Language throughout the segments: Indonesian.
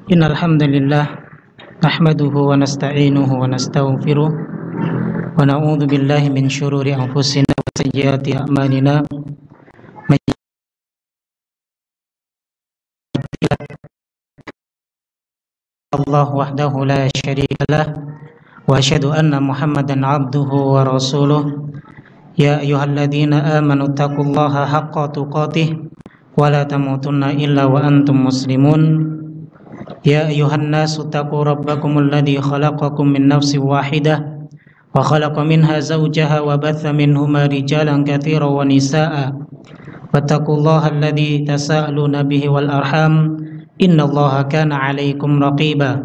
Innal hamdalillah nahmaduhu wa nasta'inuhu wa nastaghfiruh wa na'udzu billahi min syururi anfusina wa sayyiati a'malina. May Allah wahdahu la syarika lah wa asyhadu anna Muhammadan 'abduhu wa rasuluh. Ya ayyuhalladzina amanu taqullaha haqqa tuqatih wa la tamutunna illa wa antum muslimun. Ya ayuhan nasu taqu rabbakumul ladzi khalaqakum min nafsin wahidah wa khalaqa minha zawjaha wa batha minhuma rijalan katsiran wa nisaa'a wattaqullaha alladzi tasaaluna bihi wal arham innallaha kana 'alaikum raqiba.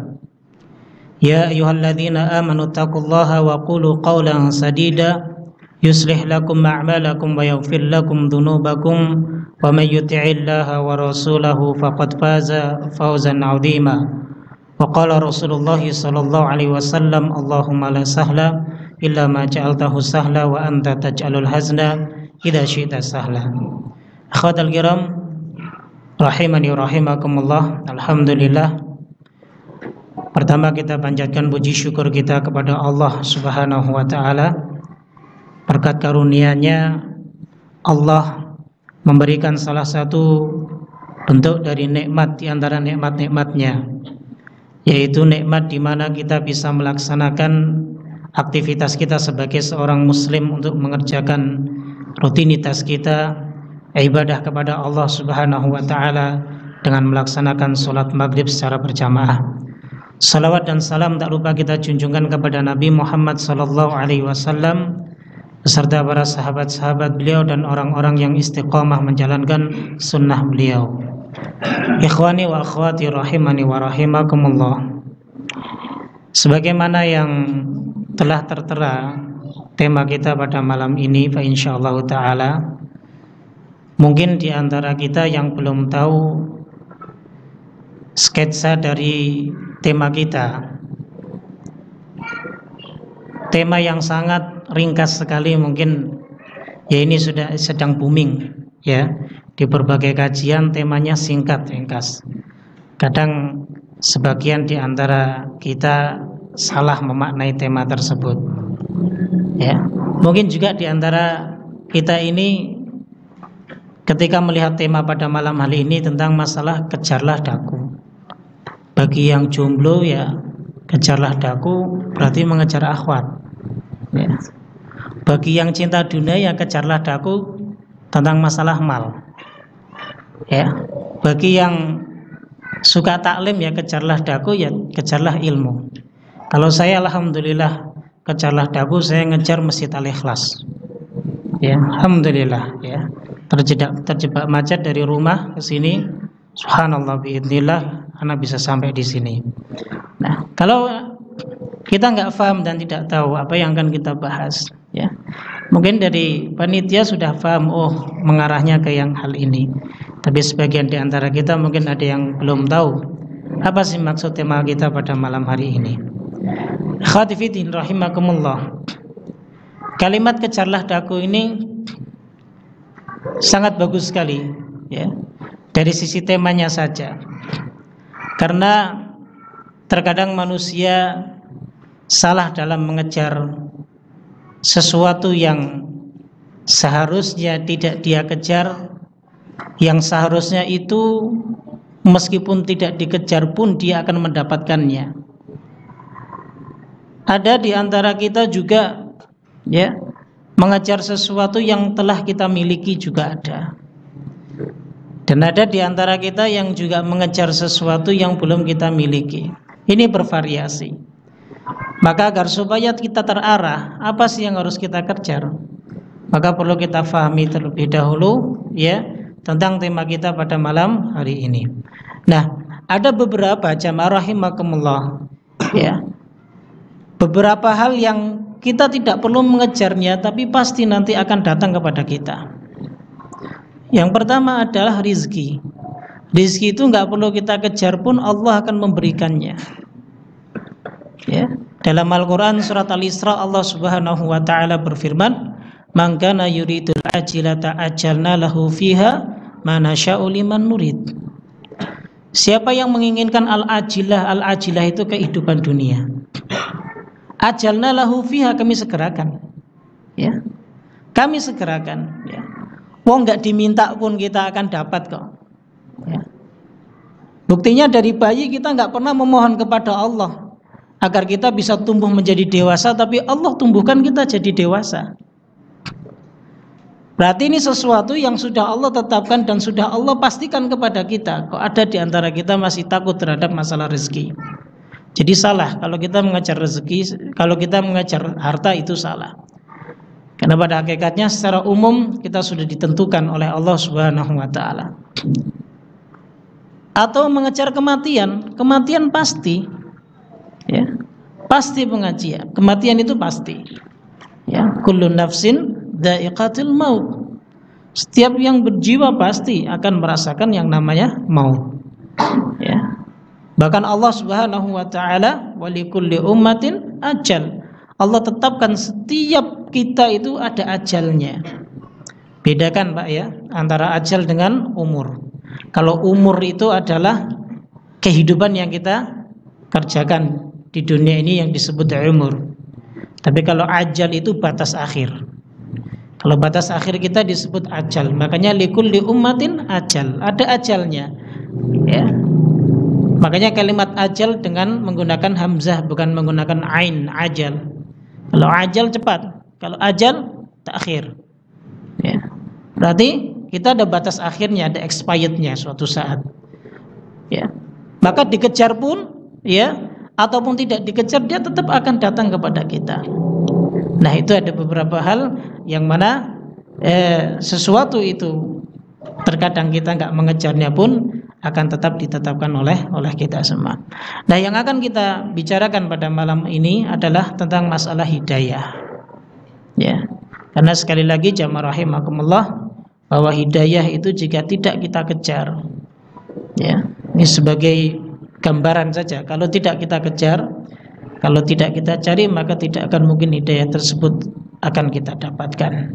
Ya ayyuhalladzina amanu taqullaha wa qulu qawlan sadida yuslih lakum a'malakum wa yaghfir lakum dhunubakum wa may yuti'illaha wa rasulahu faqad faza fawzan 'azima. Wa qala Rasulullah sallallahu alaihi wasallam, Allahumma la sahla illa ma ja'altahu sahla wa anta taj'alul hazna idza syi'ta sahla. Akhwatal kiram rahimani wa rahimakumullah. Alhamdulillah, pertama kita panjatkan puji syukur kita kepada Allah Subhanahu wa taala. Berkat karunia-Nya Allah memberikan salah satu bentuk dari nikmat di antara nikmat-nikmat-Nya, yaitu nikmat di mana kita bisa melaksanakan aktivitas kita sebagai seorang muslim untuk mengerjakan rutinitas kita, ibadah kepada Allah Subhanahu wa taala dengan melaksanakan salat maghrib secara berjamaah. Salawat dan salam tak lupa kita junjungkan kepada Nabi Muhammad sallallahu alaihi wasallam beserta para sahabat-sahabat beliau dan orang-orang yang istiqamah menjalankan sunnah beliau. Ikhwani wa akhwati rahimani wa rahimakumullah. Sebagaimana yang telah tertera tema kita pada malam ini, fa insyaallah taala, mungkin di antara kita yang belum tahu sketsa dari tema kita. Tema yang sangat ringkas sekali, mungkin ya ini sudah sedang booming ya. Di berbagai kajian temanya singkat ringkas. Kadang sebagian di antara kita salah memaknai tema tersebut. Ya. Mungkin juga di antara kita ini ketika melihat tema pada malam hari ini tentang masalah kejarlah daku. Bagi yang jomblo ya kejarlah daku berarti mengejar akhwat. Ya. Bagi yang cinta dunia ya kejarlah daku tentang masalah mal. Ya. Bagi yang suka taklim ya kejarlah daku ya kejarlah ilmu. Kalau saya alhamdulillah kejarlah daku, saya ngejar Masjid Al-Ikhlas. Ya, alhamdulillah ya. Terjebak macet dari rumah ke sini. Subhanallah biidznillah anak bisa sampai di sini. Nah, kalau kita nggak paham dan tidak tahu apa yang akan kita bahas, ya mungkin dari panitia sudah paham, oh mengarahnya ke yang hal ini. Tapi sebagian di antara kita mungkin ada yang belum tahu apa sih maksud tema kita pada malam hari ini. Khatifiddin rahimakumullah. Kalimat kejarlah daku ini sangat bagus sekali, ya. Dari sisi temanya saja. Karena terkadang manusia salah dalam mengejar sesuatu yang seharusnya tidak dia kejar, yang seharusnya itu meskipun tidak dikejar pun dia akan mendapatkannya. Ada di antara kita juga ya mengejar sesuatu yang telah kita miliki juga ada. Dan ada di antara kita yang juga mengejar sesuatu yang belum kita miliki. Ini bervariasi. Maka agar supaya kita terarah, apa sih yang harus kita kejar? Maka perlu kita fahami terlebih dahulu ya tentang tema kita pada malam hari ini. Nah, ada beberapa jamaah rahimakumullah ya. Beberapa hal yang kita tidak perlu mengejarnya tapi pasti nanti akan datang kepada kita. Yang pertama adalah rizki. Rizki itu nggak perlu kita kejar pun Allah akan memberikannya. Ya, dalam Al-Quran surat Al-Isra Allah Subhanahu wa taala berfirman, "Man kana yuridul ajilata ajalna lahu fiha ma nasya'u liman nurid." Siapa yang menginginkan al-ajilah itu kehidupan dunia. Ajalna lahu fiha, kami segerakan. Ya. Kami segerakan, ya. Wong nggak diminta pun kita akan dapat kok. Ya. Buktinya dari bayi kita nggak pernah memohon kepada Allah agar kita bisa tumbuh menjadi dewasa, tapi Allah tumbuhkan kita jadi dewasa. Berarti ini sesuatu yang sudah Allah tetapkan dan sudah Allah pastikan kepada kita. Kok ada di antara kita masih takut terhadap masalah rezeki? Jadi salah kalau kita mengejar rezeki, kalau kita mengejar harta itu salah. Karena pada hakikatnya secara umum kita sudah ditentukan oleh Allah Subhanahu wa taala. Atau mengejar kematian, kematian pasti. Ya. Pasti pengajian. Kematian itu pasti. Ya, kullu nafsin dha'iqatul maut. Setiap yang berjiwa pasti akan merasakan yang namanya maut. Ya. Bahkan Allah Subhanahu wa taala, wa likulli ummatin ajal. Allah tetapkan setiap kita itu ada ajalnya. Bedakan Pak ya antara ajal dengan umur. Kalau umur itu adalah kehidupan yang kita kerjakan di dunia ini yang disebut umur. Tapi kalau ajal itu batas akhir. Kalau batas akhir kita disebut ajal. Makanya likulli ummatin ajal, ada ajalnya. Ya. Makanya kalimat ajal dengan menggunakan hamzah bukan menggunakan ain, ajal. Kalau ajal cepat, kalau ajal takhir. Ya. Berarti kita ada batas akhirnya, ada expirednya suatu saat. Ya. Maka dikejar pun, ya, ataupun tidak dikejar dia tetap akan datang kepada kita. Nah itu ada beberapa hal yang mana sesuatu itu terkadang kita nggak mengejarnya pun akan tetap ditetapkan oleh kita semua. Nah yang akan kita bicarakan pada malam ini adalah tentang masalah hidayah. Ya, karena sekali lagi jamaah rahimakumullah bahwa hidayah itu jika tidak kita kejar, ya ini sebagai gambaran saja. Kalau tidak kita kejar, kalau tidak kita cari, maka tidak akan mungkin hidayah tersebut akan kita dapatkan.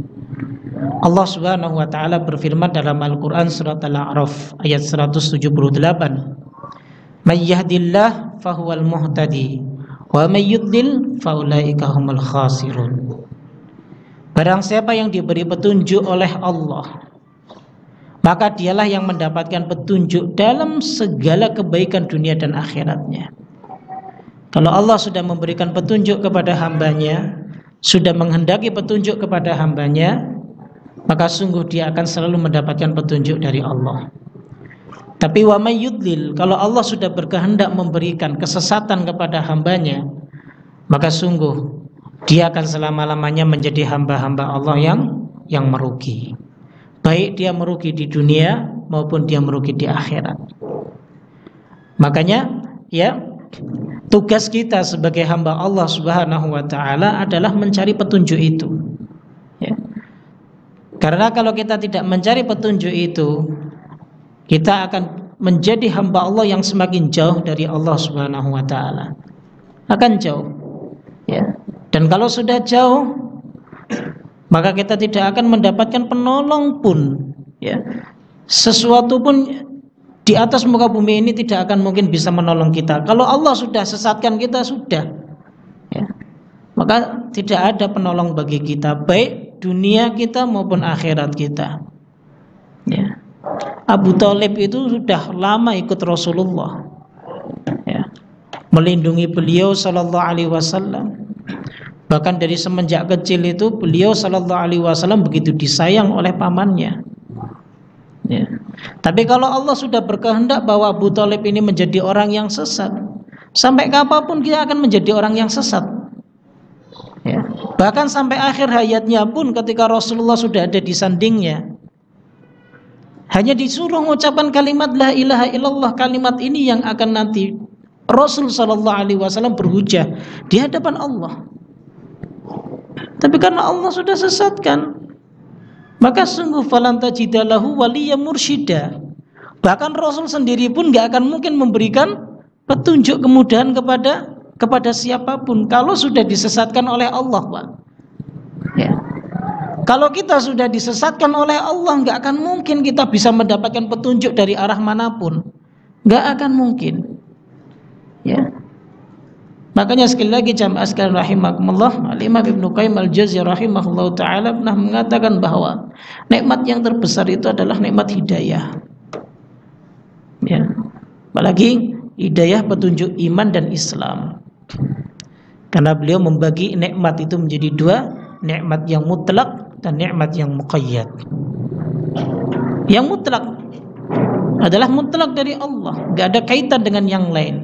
Allah Subhanahu wa taala berfirman dalam Al-Qur'an surat Al-A'raf ayat 178. May yahdillah fahuwal muhtadi wa may yudlil faulaika humul khasirun. Barang siapa yang diberi petunjuk oleh Allah, maka dialah yang mendapatkan petunjuk dalam segala kebaikan dunia dan akhiratnya. Kalau Allah sudah memberikan petunjuk kepada hambanya, sudah menghendaki petunjuk kepada hambanya, maka sungguh dia akan selalu mendapatkan petunjuk dari Allah. Tapi wa may yudlil, kalau Allah sudah berkehendak memberikan kesesatan kepada hambanya, maka sungguh dia akan selama-lamanya menjadi hamba-hamba Allah yang merugi. Baik dia merugi di dunia maupun dia merugi di akhirat. Makanya ya, tugas kita sebagai hamba Allah Subhanahu wa taala adalah mencari petunjuk itu. Ya. Karena kalau kita tidak mencari petunjuk itu, kita akan menjadi hamba Allah yang semakin jauh dari Allah Subhanahu wa taala. Akan jauh. Ya. Dan kalau sudah jauh, maka kita tidak akan mendapatkan penolong pun, ya. Sesuatu pun di atas muka bumi ini tidak akan mungkin bisa menolong kita. Kalau Allah sudah sesatkan kita, sudah, ya. Maka tidak ada penolong bagi kita, baik dunia kita maupun akhirat kita. Ya. Abu Thalib itu sudah lama ikut Rasulullah, ya. Melindungi beliau sallallahu alaihi wasallam. Bahkan dari semenjak kecil itu beliau sallallahu alaihi wasallam begitu disayang oleh pamannya. Ya. Tapi kalau Allah sudah berkehendak bahwa Abu Thalib ini menjadi orang yang sesat, sampai kapanpun dia akan menjadi orang yang sesat. Ya. Bahkan sampai akhir hayatnya pun ketika Rasulullah sudah ada di sandingnya, hanya disuruh mengucapkan kalimat la ilaha illallah, kalimat ini yang akan nanti Rasul sallallahu alaihi wasallam berhujah di hadapan Allah. Tapi karena Allah sudah sesatkan, maka sungguh falan tajidalahu waliyya mursyida. Bahkan Rasul sendiri pun gak akan mungkin memberikan petunjuk kemudahan kepada siapapun kalau sudah disesatkan oleh Allah, Pak. Ya. Kalau kita sudah disesatkan oleh Allah, gak akan mungkin kita bisa mendapatkan petunjuk dari arah manapun. Nggak akan mungkin. Ya. Makanya sekali lagi jamaah sekalian rahimakumullah, Al-Imam Ibnu Qayyim Al-Jauziyah rahimahullah taala pernah mengatakan bahwa nikmat yang terbesar itu adalah nikmat hidayah. Ya. Apalagi hidayah petunjuk iman dan Islam. Karena beliau membagi nikmat itu menjadi dua, nikmat yang mutlak dan nikmat yang muqayyad. Yang mutlak adalah mutlak dari Allah, gak ada kaitan dengan yang lain.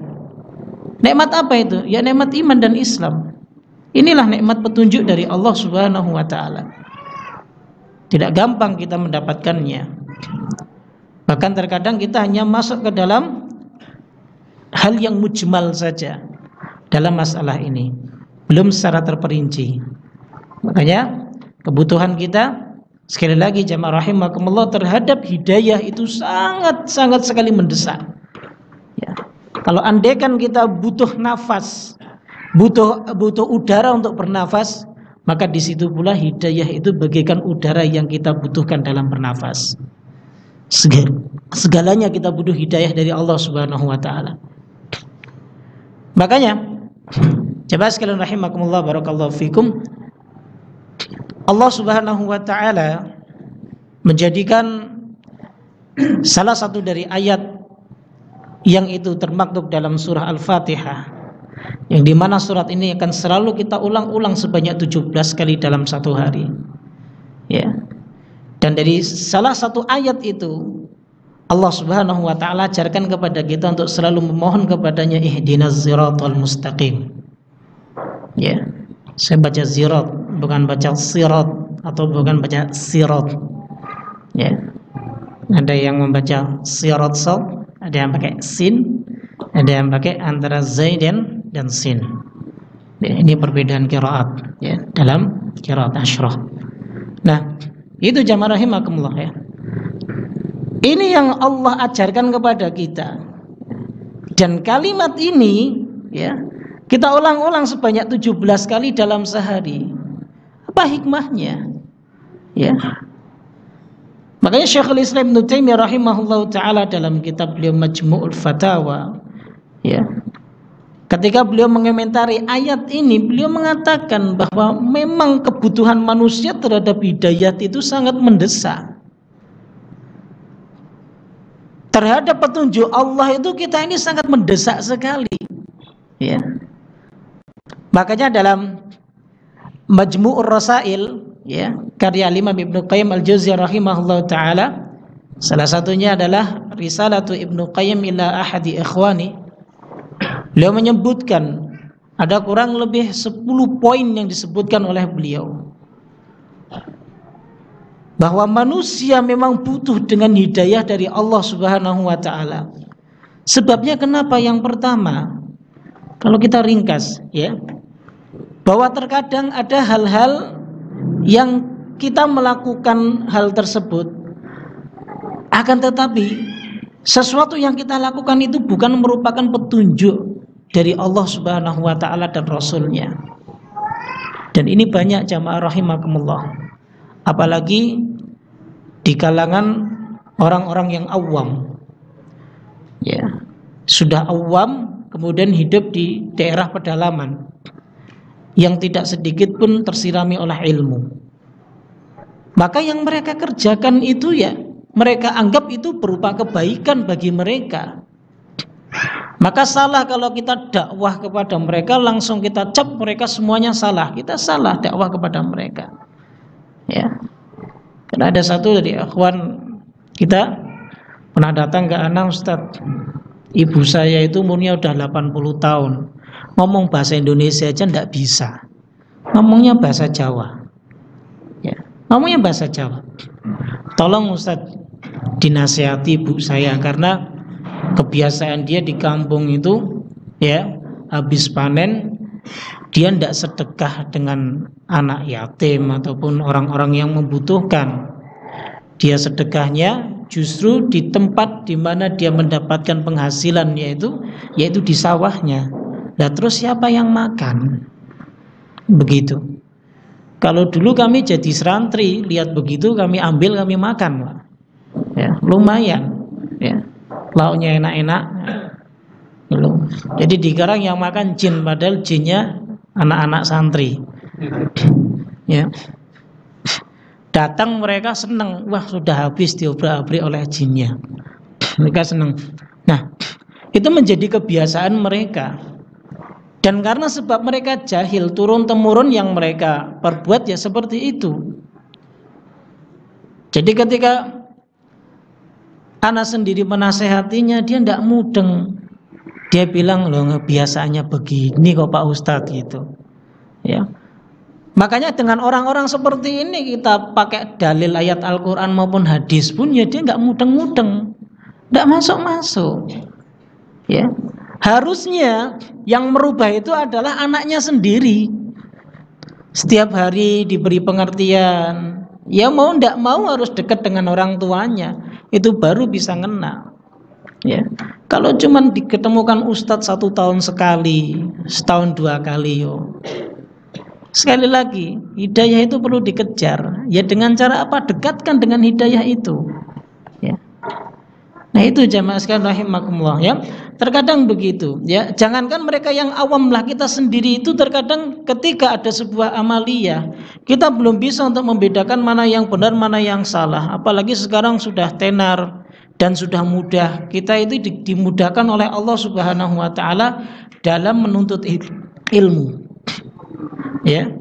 Nikmat apa itu? Ya nikmat iman dan Islam. Inilah nikmat petunjuk dari Allah Subhanahu wa taala. Tidak gampang kita mendapatkannya. Bahkan terkadang kita hanya masuk ke dalam hal yang mujmal saja dalam masalah ini, belum secara terperinci. Makanya kebutuhan kita sekali lagi jamaah rahimakumullah terhadap hidayah itu sangat sekali mendesak. Ya. Kalau andaikan kita butuh nafas, butuh udara untuk bernafas, maka di situ pula hidayah itu bagaikan udara yang kita butuhkan dalam bernafas. Segalanya kita butuh hidayah dari Allah Subhanahu wa taala. Makanya coba sekalian rahimakumullah barakallahu fikum, Allah Subhanahu wa taala menjadikan salah satu dari ayat yang itu termaktub dalam surah Al-Fatihah, yang dimana surat ini akan selalu kita ulang-ulang sebanyak 17 kali dalam satu hari. Ya. Dan dari salah satu ayat itu Allah Subhanahu wa taala ajarkan kepada kita untuk selalu memohon kepadanya, ihdinas siratal mustaqim. Ya. Saya baca zirat, bukan baca sirat atau bukan baca sirat. Ya. Ada yang membaca sirat sad, ada yang pakai sin, ada yang pakai antara zai dan sin. Ya, ini perbedaan qiraat ya dalam qiraat asyrah. Nah, itu jamaah rahimakumullah ya. Ini yang Allah ajarkan kepada kita. Dan kalimat ini ya, kita ulang-ulang sebanyak 17 kali dalam sehari. Apa hikmahnya? Ya. Makanya Syekhul Islam Ibnu Taimiyah rahimahullahu taala dalam kitab beliau Majmu'ul Fatawa, ya, ketika beliau mengomentari ayat ini, beliau mengatakan bahwa memang kebutuhan manusia terhadap hidayah itu sangat mendesak. Terhadap petunjuk Allah itu kita ini sangat mendesak sekali. Ya. Makanya dalam Majmu'ur Rasail, ya, karya Imam Ibnu Qayyim Al-Jauziyah rahimahullah taala, salah satunya adalah Risalatu Ibnu Qayyim ila ahadi ikhwani. Beliau menyebutkan ada kurang lebih 10 poin yang disebutkan oleh beliau bahwa manusia memang butuh dengan hidayah dari Allah Subhanahu wa taala. Sebabnya kenapa? Yang pertama, kalau kita ringkas ya, bahwa terkadang ada hal-hal yang kita melakukan hal tersebut, akan tetapi sesuatu yang kita lakukan itu bukan merupakan petunjuk dari Allah Subhanahu wa taala dan Rasulnya. Dan ini banyak jamaah rahimakumullah, apalagi di kalangan orang-orang yang awam. Ya, sudah awam kemudian hidup di daerah pedalaman yang tidak sedikit pun tersirami oleh ilmu. Maka yang mereka kerjakan itu ya mereka anggap itu berupa kebaikan bagi mereka. Maka salah kalau kita dakwah kepada mereka langsung kita cap mereka semuanya salah. Kita salah dakwah kepada mereka. Ya. Karena ada satu dari akhwan kita pernah datang ke ana, Ustaz, ibu saya itu umurnya udah 80 tahun. Ngomong bahasa Indonesia aja enggak bisa. Ngomongnya bahasa Jawa. Ya, ngomongnya bahasa Jawa. Tolong Ustaz dinasihati ibu saya, karena kebiasaan dia di kampung itu ya, habis panen dia tidak sedekah dengan anak yatim ataupun orang-orang yang membutuhkan. Dia sedekahnya justru di tempat di mana dia mendapatkan penghasilan, yaitu di sawahnya. Nah, terus siapa yang makan? Begitu. Kalau dulu kami jadi serantri, lihat begitu kami ambil, kami makan, Pak. Ya, lumayan, ya. lauknya enak-enak. Jadi dikarang yang makan jin, padahal jinnya anak-anak santri. Ya. Datang mereka senang, wah sudah habis diobrak-abrik oleh jinnya. Mereka senang. Nah, itu menjadi kebiasaan mereka. Dan karena sebab mereka jahil, turun-temurun yang mereka perbuat ya seperti itu. Jadi ketika anak sendiri menasehatinya, dia tidak mudeng. Dia bilang, loh biasanya begini kok Pak Ustadz gitu. Ya. Makanya dengan orang-orang seperti ini kita pakai dalil ayat Al-Quran maupun hadis pun ya dia nggak mudeng-mudeng, nggak masuk-masuk. Ya, harusnya yang merubah itu adalah anaknya sendiri. Setiap hari diberi pengertian, ya mau ndak mau harus dekat dengan orang tuanya, itu baru bisa ngena. Ya, kalau cuman diketemukan ustadz 1 tahun sekali, setahun 2 kali, yo. Sekali lagi, hidayah itu perlu dikejar. Ya dengan cara apa? Dekatkan dengan hidayah itu. Ya. Nah itu jamaah sekalian rahimakumullah ya. Terkadang begitu ya. Jangankan mereka yang awam lah, kita sendiri itu terkadang ketika ada sebuah amaliyah, kita belum bisa untuk membedakan mana yang benar, mana yang salah. Apalagi sekarang sudah tenar dan sudah mudah. Kita itu dimudahkan oleh Allah Subhanahu wa taala dalam menuntut ilmu. Ya,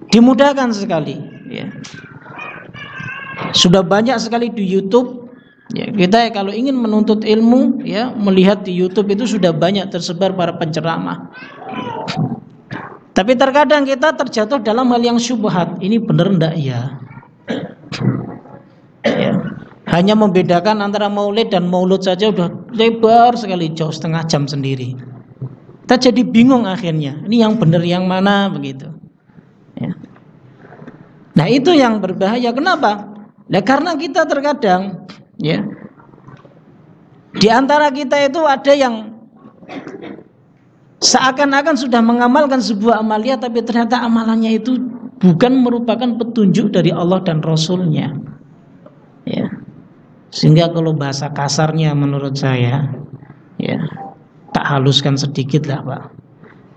dimudahkan sekali. Ya, sudah banyak sekali di YouTube. Ya, kita kalau ingin menuntut ilmu, ya melihat di YouTube itu sudah banyak tersebar para penceramah. Tapi terkadang kita terjatuh dalam hal yang syubhat. Ini benar enggak ya? Ya, hanya membedakan antara maulid dan maulud saja udah lebar sekali, jauh setengah jam sendiri. Kita jadi bingung akhirnya. Ini yang benar yang mana begitu. Ya. Nah itu yang berbahaya. Kenapa? Nah, karena kita terkadang, ya, di antara kita itu ada yang seakan-akan sudah mengamalkan sebuah amalia, tapi ternyata amalannya itu bukan merupakan petunjuk dari Allah dan Rasulnya. Ya. Sehingga kalau bahasa kasarnya menurut saya, ya, tak haluskan sedikit lah Pak.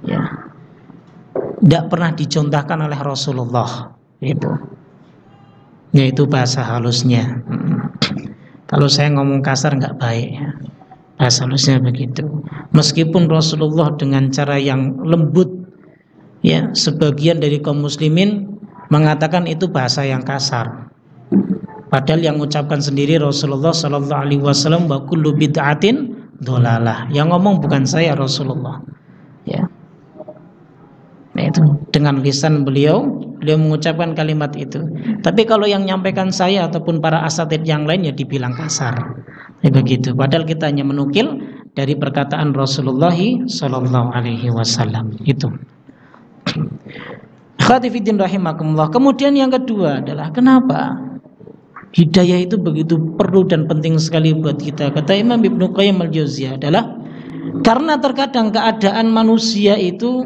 Ya, tidak pernah dicontohkan oleh Rasulullah itu. Yaitu bahasa halusnya. Kalau saya ngomong kasar nggak baik ya. Bahasa halusnya begitu. Meskipun Rasulullah dengan cara yang lembut, ya, sebagian dari kaum muslimin mengatakan itu bahasa yang kasar. Padahal yang mengucapkan sendiri Rasulullah Sallallahu Alaihi Wasallam, wa kullu bid'atin dolalah. Yang ngomong bukan saya, Rasulullah. Ya. Nah itu dengan lisan beliau mengucapkan kalimat itu. Tapi kalau yang nyampaikan saya ataupun para asatid yang lain ya dibilang kasar. Ya begitu. Padahal kita hanya menukil dari perkataan Rasulullah Sallallahu Alaihi Wasallam itu. Khatifiddin rahimakumullah. Kemudian yang kedua adalah kenapa hidayah itu begitu perlu dan penting sekali buat kita. Kata Imam Ibnu Qayyim al-Jauziyah adalah karena terkadang keadaan manusia itu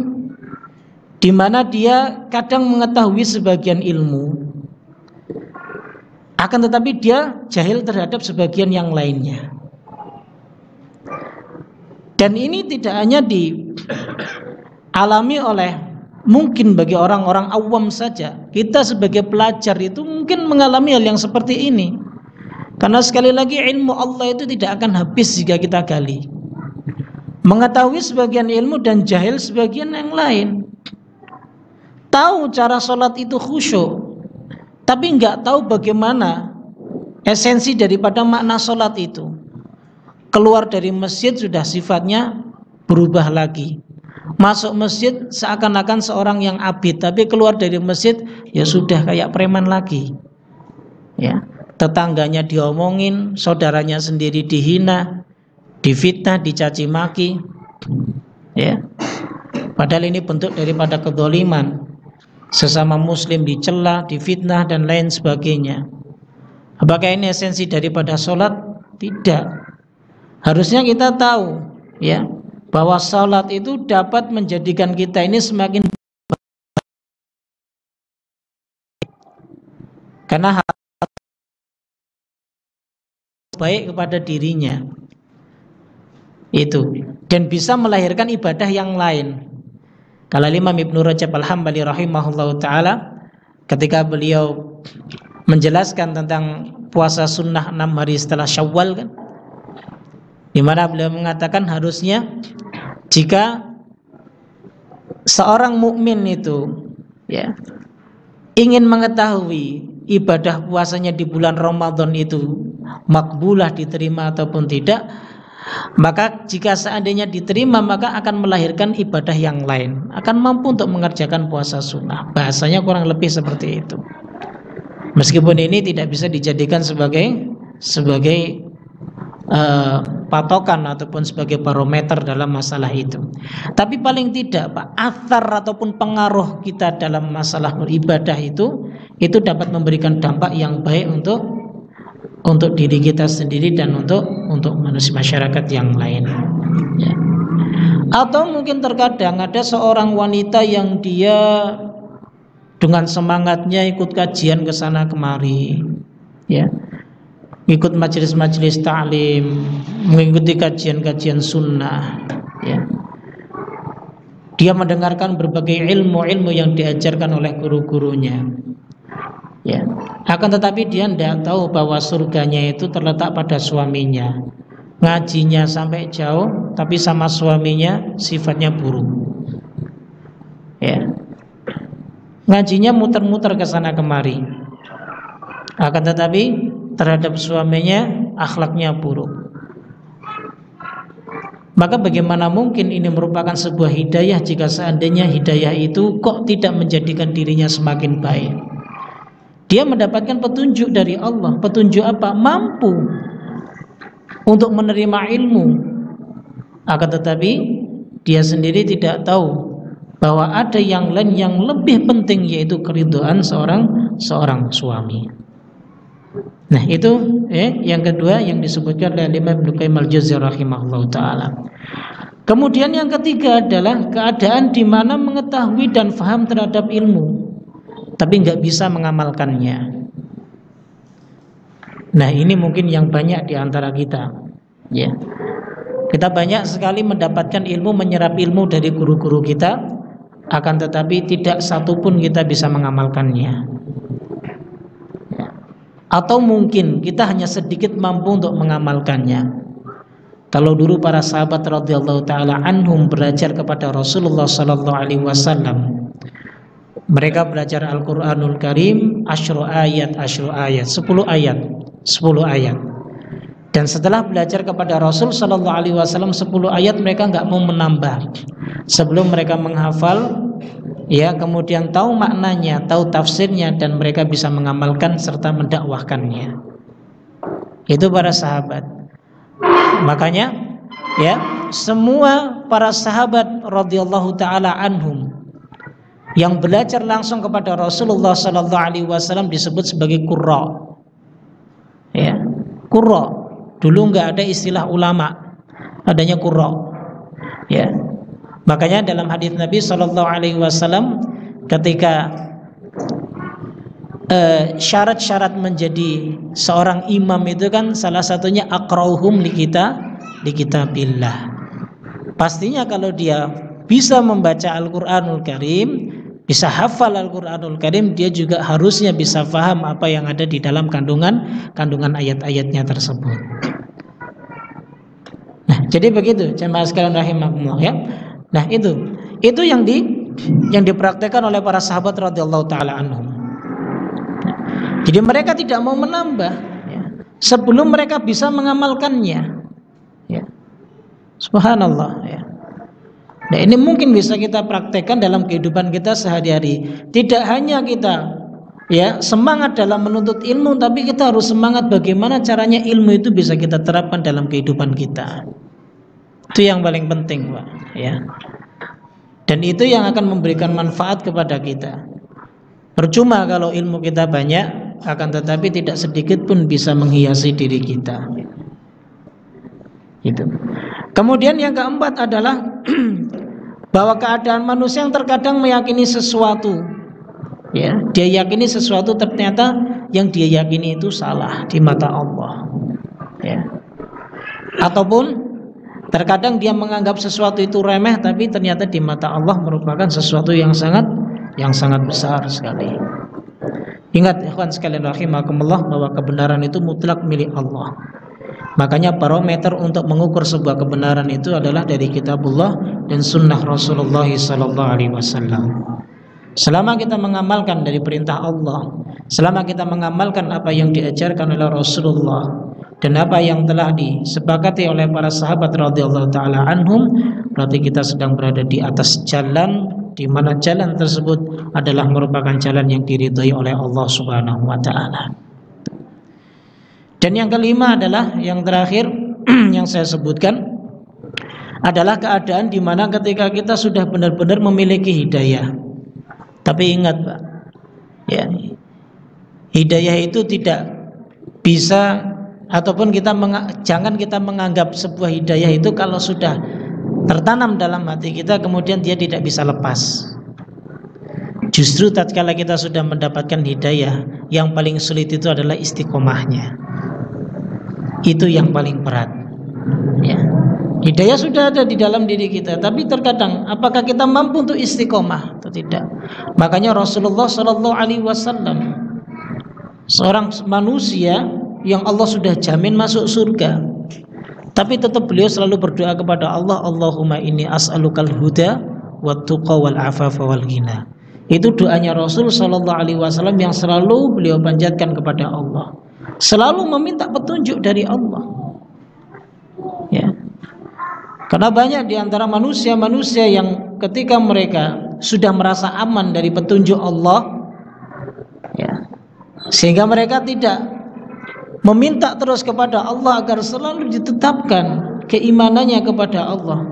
di mana dia kadang mengetahui sebagian ilmu, akan tetapi dia jahil terhadap sebagian yang lainnya. Dan ini tidak hanya dialami oleh mungkin bagi orang-orang awam saja. Kita sebagai pelajar itu mungkin mengalami hal yang seperti ini. Karena sekali lagi ilmu Allah itu tidak akan habis jika kita gali. Mengetahui sebagian ilmu dan jahil sebagian yang lain. Tahu cara sholat itu khusyuk, tapi nggak tahu bagaimana esensi daripada makna sholat itu. Keluar dari masjid sudah sifatnya berubah lagi. Masuk masjid seakan-akan seorang yang abid, tapi keluar dari masjid ya sudah kayak preman lagi. Ya, tetangganya diomongin, saudaranya sendiri dihina, difitnah, dicaci maki. Ya, padahal ini bentuk daripada kedzaliman. Sesama muslim dicela, difitnah dan lain sebagainya. Apakah ini esensi daripada sholat? Tidak. Harusnya kita tahu, ya, bahwa sholat itu dapat menjadikan kita ini semakin, karena baik kepada dirinya. Itu, dan bisa melahirkan ibadah yang lain. Kalau Imam Ibnu Rajab Al-Hambali rahimahullahu taala ketika beliau menjelaskan tentang puasa sunnah 6 hari setelah Syawal kan, di mana beliau mengatakan harusnya jika seorang mukmin itu ya ingin mengetahui ibadah puasanya di bulan Ramadan itu makbulah, diterima ataupun tidak, maka jika seandainya diterima maka akan melahirkan ibadah yang lain, akan mampu untuk mengerjakan puasa sunnah. Bahasanya kurang lebih seperti itu. Meskipun ini tidak bisa dijadikan sebagai patokan ataupun sebagai barometer dalam masalah itu. Tapi paling tidak Pak, athar ataupun pengaruh kita dalam masalah beribadah itu dapat memberikan dampak yang baik untuk diri kita sendiri dan untuk manusia masyarakat yang lain. Ya. Atau mungkin terkadang ada seorang wanita yang dia dengan semangatnya ikut kajian ke sana kemari, ya, ikut majelis-majelis ta'lim, mengikuti kajian-kajian sunnah, ya. Dia mendengarkan berbagai ilmu-ilmu yang diajarkan oleh guru-gurunya, ya. Akan tetapi dia tidak tahu bahwa surganya itu terletak pada suaminya. Ngajinya sampai jauh, tapi sama suaminya sifatnya buruk, ya. Ngajinya muter-muter ke sana kemari, akan tetapi terhadap suaminya akhlaknya buruk. Maka bagaimana mungkin ini merupakan sebuah hidayah jika seandainya hidayah itu kok tidak menjadikan dirinya semakin baik? Dia mendapatkan petunjuk dari Allah. Petunjuk apa? Mampu untuk menerima ilmu, akan tetapi dia sendiri tidak tahu bahwa ada yang lain yang lebih penting, yaitu keridhaan seorang suami. Nah itu yang kedua yang disebutkan oleh Imam Ibnu Qayyim al-Jauziyah rahimahullah ta'ala. Kemudian yang ketiga adalah keadaan di mana mengetahui dan faham terhadap ilmu tapi nggak bisa mengamalkannya. Nah ini mungkin yang banyak di antara kita, ya. Kita banyak sekali mendapatkan ilmu, menyerap ilmu dari guru-guru kita, akan tetapi tidak satupun kita bisa mengamalkannya. Atau mungkin kita hanya sedikit mampu untuk mengamalkannya. Kalau dulu para sahabat radhiyallahu taala anhum belajar kepada Rasulullah sallallahu alaihi wasallam, mereka belajar Al-Qur'anul Karim 10 ayat, 10 ayat. Dan setelah belajar kepada Rasul sallallahu alaihi wasallam 10 ayat, mereka enggak mau menambah. Sebelum mereka menghafal, ya, kemudian tahu maknanya, tahu tafsirnya, dan mereka bisa mengamalkan serta mendakwahkannya. Itu para sahabat. Makanya, ya, semua para sahabat radhiyallahu taala anhum yang belajar langsung kepada Rasulullah sallallahu alaihi wasallam disebut sebagai qurra. Ya, qurra. Dulu enggak ada istilah ulama, adanya qurra. Ya. Makanya dalam hadis Nabi sallallahu alaihi wasallam ketika syarat-syarat menjadi seorang imam itu kan salah satunya aqrauhum li kitabillah. Pastinya kalau dia bisa membaca Al-Qur'anul Karim, bisa hafal Al-Qur'anul Karim, dia juga harusnya bisa faham apa yang ada di dalam kandungan ayat-ayatnya tersebut. Nah, jadi begitu jemaah sekalian rahimakumullah, ya. Nah, itu yang dipraktekkan oleh para sahabat radhiyallahu taala anhum. Jadi mereka tidak mau menambah, ya, sebelum mereka bisa mengamalkannya, ya. Subhanallah, ya. Nah, ini mungkin bisa kita praktekkan dalam kehidupan kita sehari-hari. Tidak hanya kita, ya, semangat dalam menuntut ilmu, tapi kita harus semangat bagaimana caranya ilmu itu bisa kita terapkan dalam kehidupan kita. Itu yang paling penting, Pak, ya. Dan itu yang akan memberikan manfaat kepada kita. Percuma kalau ilmu kita banyak, akan tetapi tidak sedikit pun bisa menghiasi diri kita. Itu. Kemudian yang keempat adalah bahwa keadaan manusia yang terkadang meyakini sesuatu, ya, dia yakini sesuatu ternyata yang dia yakini itu salah di mata Allah. ya. Ataupun terkadang dia menganggap sesuatu itu remeh, tapi ternyata di mata Allah merupakan sesuatu yang sangat besar sekali. Ingat ikhwan sekalian rahimakumullah, bahwa kebenaran itu mutlak milik Allah. Makanya barometer untuk mengukur sebuah kebenaran itu adalah dari kitabullah dan sunnah Rasulullah SAW. Selama kita mengamalkan dari perintah Allah, selama kita mengamalkan apa yang diajarkan oleh Rasulullah dan apa yang telah disepakati oleh para sahabat radhiyallahu taala anhum, berarti kita sedang berada di atas jalan di mana jalan tersebut adalah merupakan jalan yang diridhai oleh Allah Subhanahu wa taala. Dan yang kelima adalah yang terakhir yang saya sebutkan adalah keadaan di mana ketika kita sudah benar-benar memiliki hidayah. Tapi ingat, Pak, ya, hidayah itu tidak bisa, ataupun jangan kita menganggap sebuah hidayah itu kalau sudah tertanam dalam hati kita kemudian dia tidak bisa lepas. Justru tatkala kita sudah mendapatkan hidayah, yang paling sulit itu adalah istiqomahnya. Itu yang paling berat, ya. Hidayah sudah ada di dalam diri kita, tapi terkadang apakah kita mampu untuk istiqomah atau tidak? Makanya Rasulullah SAW, seorang manusia yang Allah sudah jamin masuk surga, tapi tetap beliau selalu berdoa kepada Allah, Allahumma inni as'alukal huda wat tuqa wal afafa wal ghina. Itu doanya Rasul SAW yang selalu beliau panjatkan kepada Allah, selalu meminta petunjuk dari Allah, ya. Karena banyak di antara manusia-manusia yang ketika mereka sudah merasa aman dari petunjuk Allah, ya, sehingga mereka tidak meminta terus kepada Allah agar selalu ditetapkan keimanannya kepada Allah,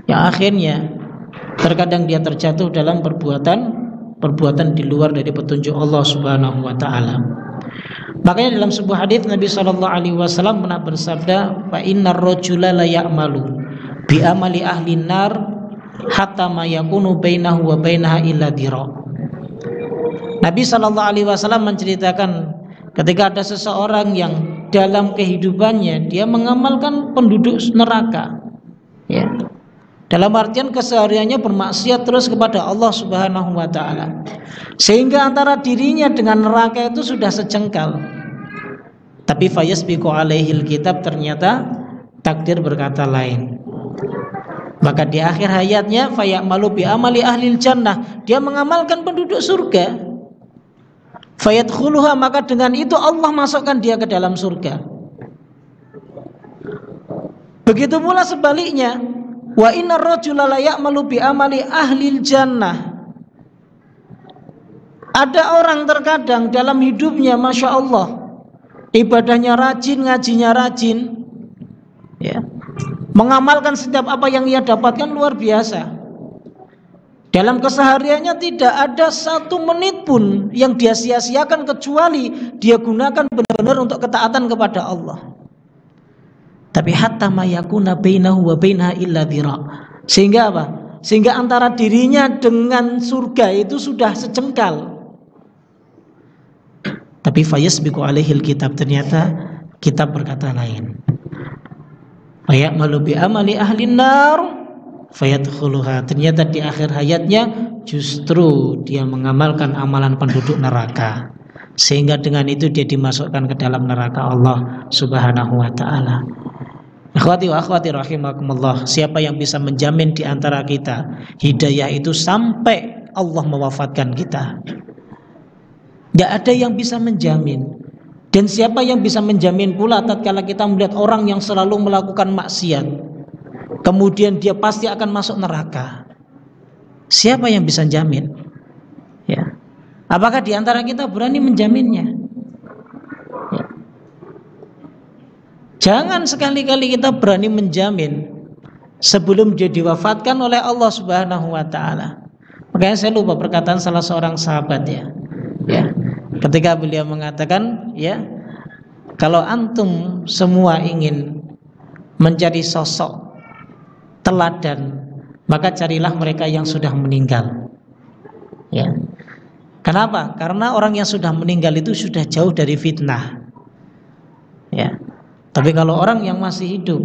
yang akhirnya terkadang dia terjatuh dalam perbuatan di luar dari petunjuk Allah Subhanahu wa taala. Makanya dalam sebuah hadis Nabi SAW pernah bersabda, fa innar rajula la ya'malu bi amali ahli nar hatta ma yakunu bainahu wa bainaha illa dira. Nabi SAW menceritakan ketika ada seseorang yang dalam kehidupannya dia mengamalkan penduduk neraka, ya, dalam artian kesehariannya bermaksiat terus kepada Allah Subhanahu wa taala, sehingga antara dirinya dengan neraka itu sudah sejengkal. Tapi fayasbiqu alaihil kitab, ternyata takdir berkata lain. Maka di akhir hayatnya fayamalu bi amali ahlil jannah, dia mengamalkan penduduk surga. Fayadkhuluha, maka dengan itu Allah masukkan dia ke dalam surga. Begitu pula sebaliknya, wa innar rajula la ya'malu bi amali ahlil jannah. Ada orang terkadang dalam hidupnya Masya Allah, ibadahnya rajin, ngajinya rajin, ya, mengamalkan setiap apa yang ia dapatkan luar biasa. Dalam kesehariannya tidak ada satu menit pun yang dia sia-siakan, kecuali dia gunakan benar-benar untuk ketaatan kepada Allah. Tapi hatta ma yakuna bainahu wa bainaha illa dhira. Sehingga apa? Sehingga antara dirinya dengan surga itu sudah sejengkal. Tapi fayasbiqu alaihil kitab, ternyata kitab berkata lain. Fayamalu bi amali ahlin nar fayadkhuluha, ternyata di akhir hayatnya justru dia mengamalkan amalan penduduk neraka, sehingga dengan itu dia dimasukkan ke dalam neraka Allah Subhanahu wa taala. Akhwati wa akhwati rahimakumullah, siapa yang bisa menjamin di antara kita hidayah itu sampai Allah mewafatkan kita? Tidak ada yang bisa menjamin. Dan siapa yang bisa menjamin pula tatkala kita melihat orang yang selalu melakukan maksiat, kemudian dia pasti akan masuk neraka? Siapa yang bisa jamin? Ya. Apakah di antara kita berani menjaminnya? Ya. Jangan sekali-kali kita berani menjamin sebelum dia diwafatkan oleh Allah Subhanahu wa taala. Makanya saya lupa perkataan salah seorang sahabat, ya. Ketika beliau mengatakan, ya, kalau antum semua ingin mencari sosok teladan, maka carilah mereka yang sudah meninggal. Ya. Kenapa? Karena orang yang sudah meninggal itu sudah jauh dari fitnah. Ya. Tapi kalau orang yang masih hidup,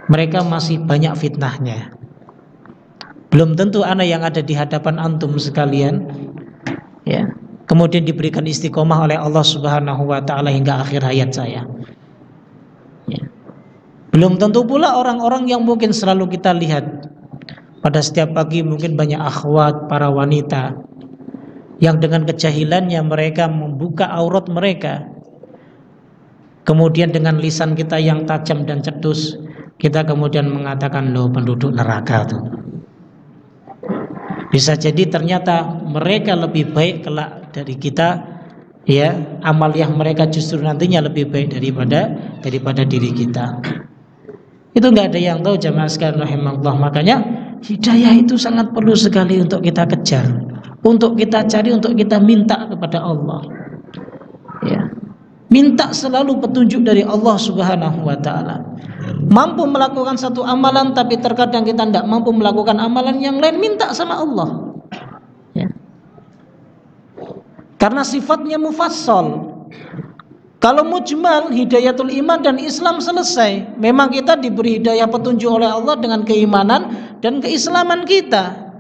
mereka masih banyak fitnahnya. Belum tentu ana yang ada di hadapan antum sekalian, ya, kemudian diberikan istiqomah oleh Allah Subhanahu wa taala hingga akhir hayat saya. Ya. Belum tentu pula orang-orang yang mungkin selalu kita lihat pada setiap pagi, mungkin banyak akhwat para wanita yang dengan kejahilannya mereka membuka aurat mereka. Kemudian dengan lisan kita yang tajam dan cetus, kita kemudian mengatakan, loh, penduduk neraka tuh. Bisa jadi ternyata mereka lebih baik kelak dari kita, ya, amaliah mereka justru nantinya lebih baik daripada diri kita. Itu nggak ada yang tahu jamaah sekalian rahimakumullah. Makanya hidayah itu sangat perlu sekali untuk kita kejar, untuk kita cari, untuk kita minta kepada Allah. Ya. Minta selalu petunjuk dari Allah Subhanahu wa taala. Mampu melakukan satu amalan tapi terkadang kita tidak mampu melakukan amalan yang lain, minta sama Allah. Ya. Karena sifatnya mufassal. Kalau mujmal, hidayatul iman dan Islam selesai. Memang kita diberi hidayah petunjuk oleh Allah dengan keimanan dan keislaman kita.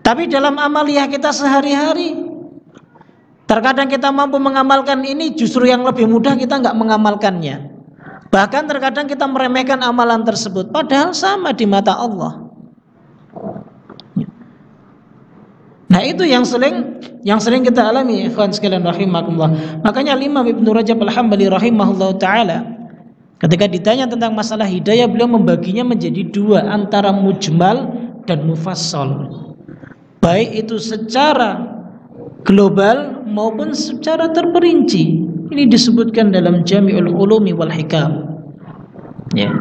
Tapi dalam amaliyah kita sehari-hari, terkadang kita mampu mengamalkan ini, justru yang lebih mudah kita nggak mengamalkannya. Bahkan terkadang kita meremehkan amalan tersebut, padahal sama di mata Allah. Nah, itu yang sering kita alami, ikhwan sekalian rahimakumullah. Makanya Imam Ibnu Rajab Al-Hambali rahimahullah taala, ketika ditanya tentang masalah hidayah, beliau membaginya menjadi dua, antara mujmal dan mufassal. Baik itu secara global maupun secara terperinci. Ini disebutkan dalam Jami'ul Ulumi wal Hikam. Ya.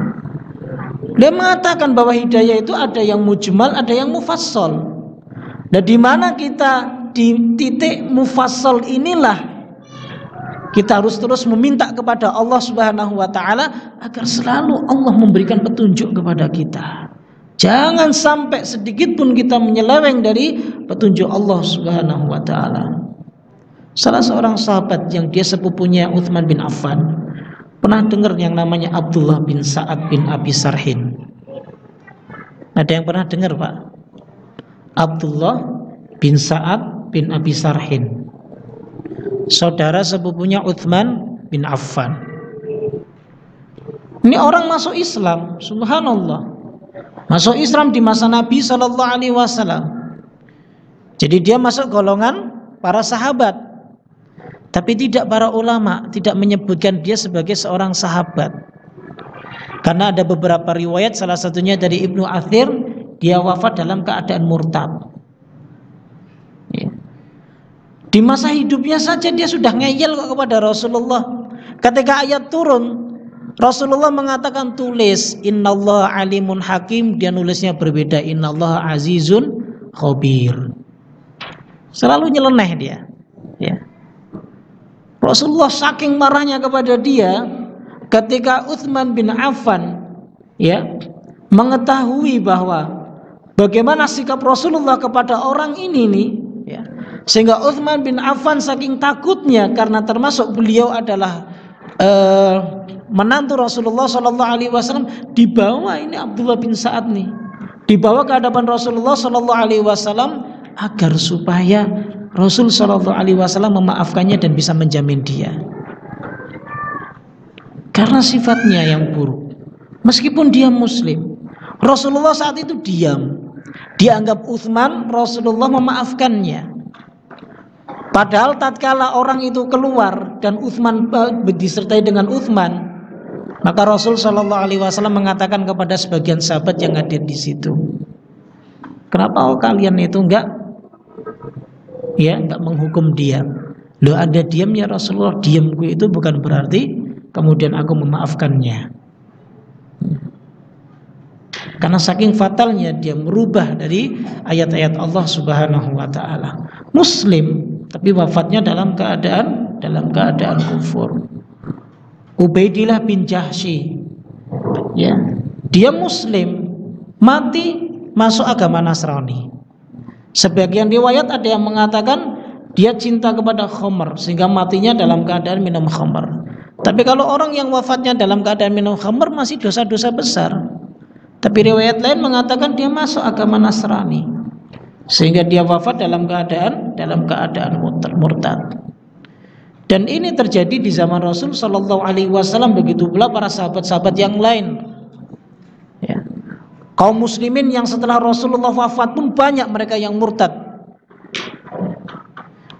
Dia mengatakan bahwa hidayah itu ada yang mujmal, ada yang mufassal. Dan di mana kita di titik mufassal inilah kita harus terus meminta kepada Allah Subhanahu wa taala agar selalu Allah memberikan petunjuk kepada kita. Jangan sampai sedikit pun kita menyeleweng dari petunjuk Allah Subhanahu wa taala. Salah seorang sahabat yang dia sepupunya Utsman bin Affan pernah dengar yang namanya Abdullah bin Sa'ad bin Abi Sarhin. Ada yang pernah dengar, Pak? Abdullah bin Sa'ad bin Abi Sarhin, saudara sepupunya Utsman bin Affan. Ini orang masuk Islam, subhanallah. Masuk Islam di masa Nabi SAW. Jadi dia masuk golongan para sahabat, tapi tidak para ulama, tidak menyebutkan dia sebagai seorang sahabat. Karena ada beberapa riwayat, salah satunya dari Ibnu Athir, dia wafat dalam keadaan murtad. Ya. Di masa hidupnya saja dia sudah ngeyel kepada Rasulullah. Ketika ayat turun, Rasulullah mengatakan tulis innallaha alimun hakim, dia nulisnya berbeda, innallaha azizun khabir. Selalu nyeleneh dia. Ya. Rasulullah saking marahnya kepada dia ketika Utsman bin Affan, ya, mengetahui bahwa bagaimana sikap Rasulullah kepada orang ini nih, ya. Sehingga Utsman bin Affan saking takutnya, karena termasuk beliau adalah menantu Rasulullah SAW, dibawa ini Abdullah bin Sa'ad nih, dibawa ke hadapan Rasulullah SAW agar supaya Rasul SAW memaafkannya dan bisa menjamin dia. Karena sifatnya yang buruk, meskipun dia Muslim, Rasulullah saat itu diam. Dianggap Utsman, Rasulullah memaafkannya. Padahal tatkala orang itu keluar dan Utsman disertai dengan Utsman, maka Rasul SAW mengatakan kepada sebagian sahabat yang hadir di situ, kenapa kalian itu enggak menghukum dia? Loh, ada diamnya Rasulullah. Diamku itu bukan berarti kemudian aku memaafkannya. Karena saking fatalnya dia merubah dari ayat-ayat Allah Subhanahu wa taala. Muslim tapi wafatnya dalam keadaan kufur. Ubaidillah bin Jahsy, ya, dia Muslim, mati masuk agama Nasrani. Sebagian riwayat ada yang mengatakan dia cinta kepada khamr sehingga matinya dalam keadaan minum khamr. Tapi kalau orang yang wafatnya dalam keadaan minum khamr masih dosa-dosa besar. Tapi riwayat lain mengatakan dia masuk agama Nasrani, sehingga dia wafat dalam keadaan murtad. Dan ini terjadi di zaman Rasul Shallallahu Alaihi Wasallam, begitu pula para sahabat-sahabat yang lain. Ya. Kaum muslimin yang setelah Rasulullah wafat pun banyak mereka yang murtad.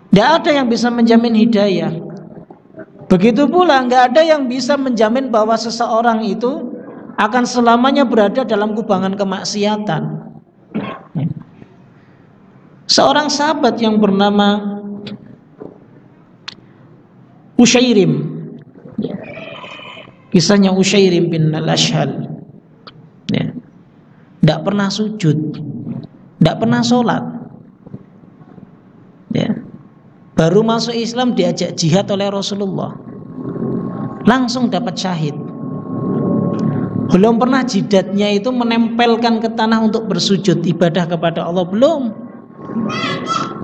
Tidak ada yang bisa menjamin hidayah. Begitu pula nggak ada yang bisa menjamin bahwa seseorang itu akan selamanya berada dalam kubangan kemaksiatan. Ya. Seorang sahabat yang bernama Ushairim, kisahnya Ushairim bin Al-Ashhal, ya, tidak pernah sujud, tidak pernah sholat, ya. Baru masuk Islam diajak jihad oleh Rasulullah, langsung dapat syahid. Belum pernah jidatnya itu menempelkan ke tanah untuk bersujud ibadah kepada Allah, belum.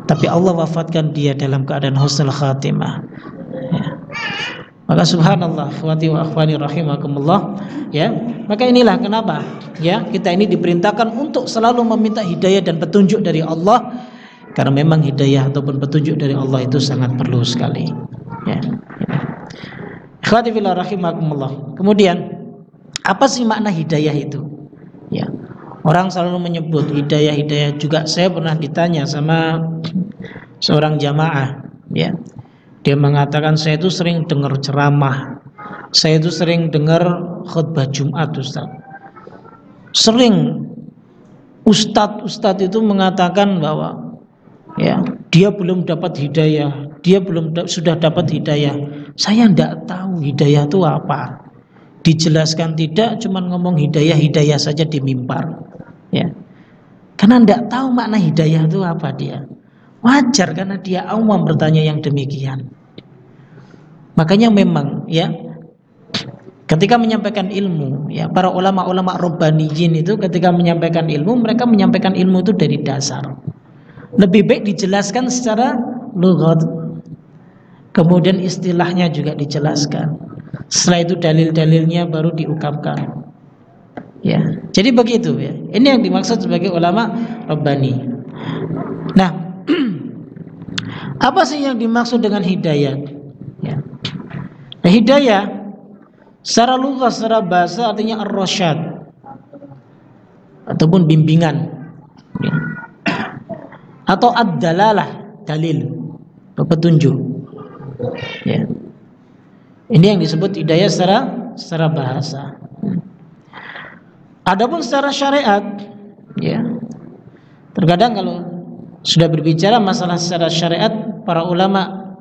Tapi Allah wafatkan dia dalam keadaan husnul khatimah. Ya. Maka subhanallah akhwati wa akhwani rahimakumullah, ya. Maka inilah kenapa ya kita ini diperintahkan untuk selalu meminta hidayah dan petunjuk dari Allah, karena memang hidayah ataupun petunjuk dari Allah itu sangat perlu sekali, ya. Akhwati fillah rahimakumullah. Kemudian apa sih makna hidayah itu? Ya. Orang selalu menyebut hidayah. Juga saya pernah ditanya sama seorang jamaah, ya. Dia mengatakan, saya itu sering dengar ceramah, saya itu sering dengar khutbah Jumat, Ustaz. Sering ustadz itu mengatakan bahwa ya dia belum dapat hidayah, sudah dapat hidayah. Saya tidak tahu hidayah itu apa. Dijelaskan tidak, cuman ngomong hidayah saja di mimbar, ya. Karena tidak tahu makna hidayah itu apa dia. Wajar karena dia awam bertanya yang demikian. Makanya memang ya ketika menyampaikan ilmu, ya para ulama-ulama rabbaniyin itu ketika menyampaikan ilmu, mereka menyampaikan ilmu itu dari dasar. Lebih baik dijelaskan secara lughat, kemudian istilahnya juga dijelaskan. Setelah itu dalil-dalilnya baru diungkapkan. Ya, jadi begitu ya. Ini yang dimaksud sebagai ulama rabbani. Nah, apa sih yang dimaksud dengan hidayah? Ya. Nah, hidayah secara lugha, secara bahasa artinya ar-rasyad ataupun bimbingan, ya. Atau ad-dalalah, dalil, petunjuk, ya. Ini yang disebut hidayah secara bahasa. Adapun secara syariat, ya, terkadang kalau sudah berbicara masalah secara syariat, para ulama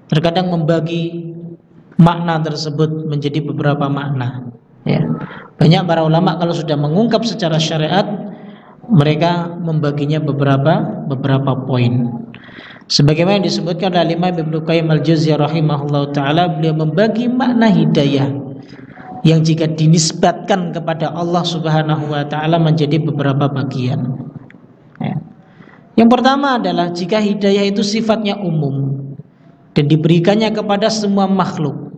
terkadang membagi makna tersebut menjadi beberapa makna, ya. Banyak para ulama kalau sudah mengungkap secara syariat, mereka membaginya beberapa poin. Sebagaimana yang disebutkan oleh Imam Ibnu Qayyim al-Jauziyah rahimahullah taala, beliau membagi makna hidayah yang jika dinisbatkan kepada Allah Subhanahu wa taala menjadi beberapa bagian, ya. Yang pertama adalah jika hidayah itu sifatnya umum dan diberikannya kepada semua makhluk,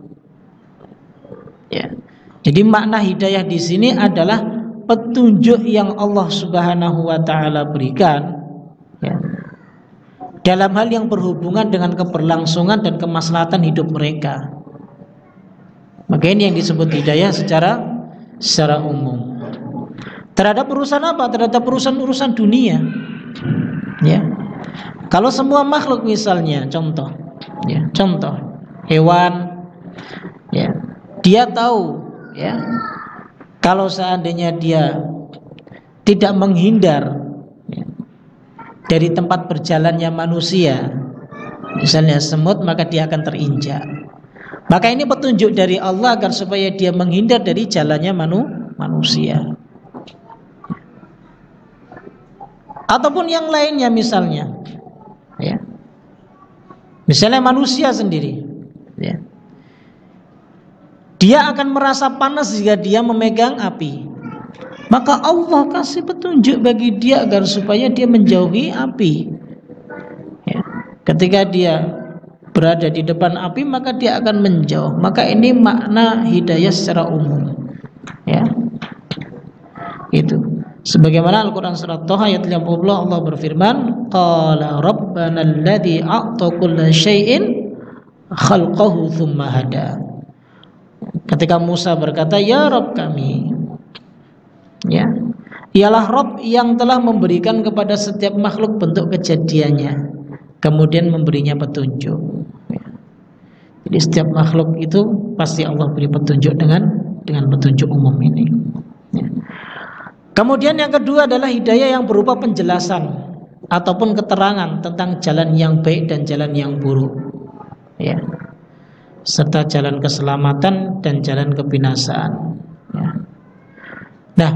ya. Jadi makna hidayah di sini adalah petunjuk yang Allah Subhanahu wa taala berikan, ya, dalam hal yang berhubungan dengan keberlangsungan dan kemaslahatan hidup mereka. Maka ini yang disebut hidayah secara umum. Terhadap urusan apa? Terhadap urusan dunia, ya. Kalau semua makhluk misalnya, contoh hewan, ya, dia tahu, ya, kalau seandainya dia tidak menghindar, ya, dari tempat berjalannya manusia, misalnya semut, maka dia akan terinjak. Maka ini petunjuk dari Allah agar supaya dia menghindar dari jalannya manusia. Ataupun yang lainnya misalnya, ya. Misalnya manusia sendiri, ya. Dia akan merasa panas jika dia memegang api. Maka Allah kasih petunjuk bagi dia agar supaya dia menjauhi api, ya. Ketika dia berada di depan api maka dia akan menjauh. Maka ini makna hidayah secara umum, ya. Itu sebagaimana Al-Quran surat Thaha ayat 50 Allah berfirman, qala rabbana alladzi a'ta kulla syai'in khalqahu thumma hada. Ketika Musa berkata, ya Rabb kami, ya, ialah Rabb yang telah memberikan kepada setiap makhluk bentuk kejadiannya, kemudian memberinya petunjuk. Jadi setiap makhluk itu pasti Allah beri petunjuk dengan petunjuk umum ini, ya. Kemudian yang kedua adalah hidayah yang berupa penjelasan ataupun keterangan tentang jalan yang baik dan jalan yang buruk, ya, serta jalan keselamatan dan jalan kebinasaan, ya. Nah,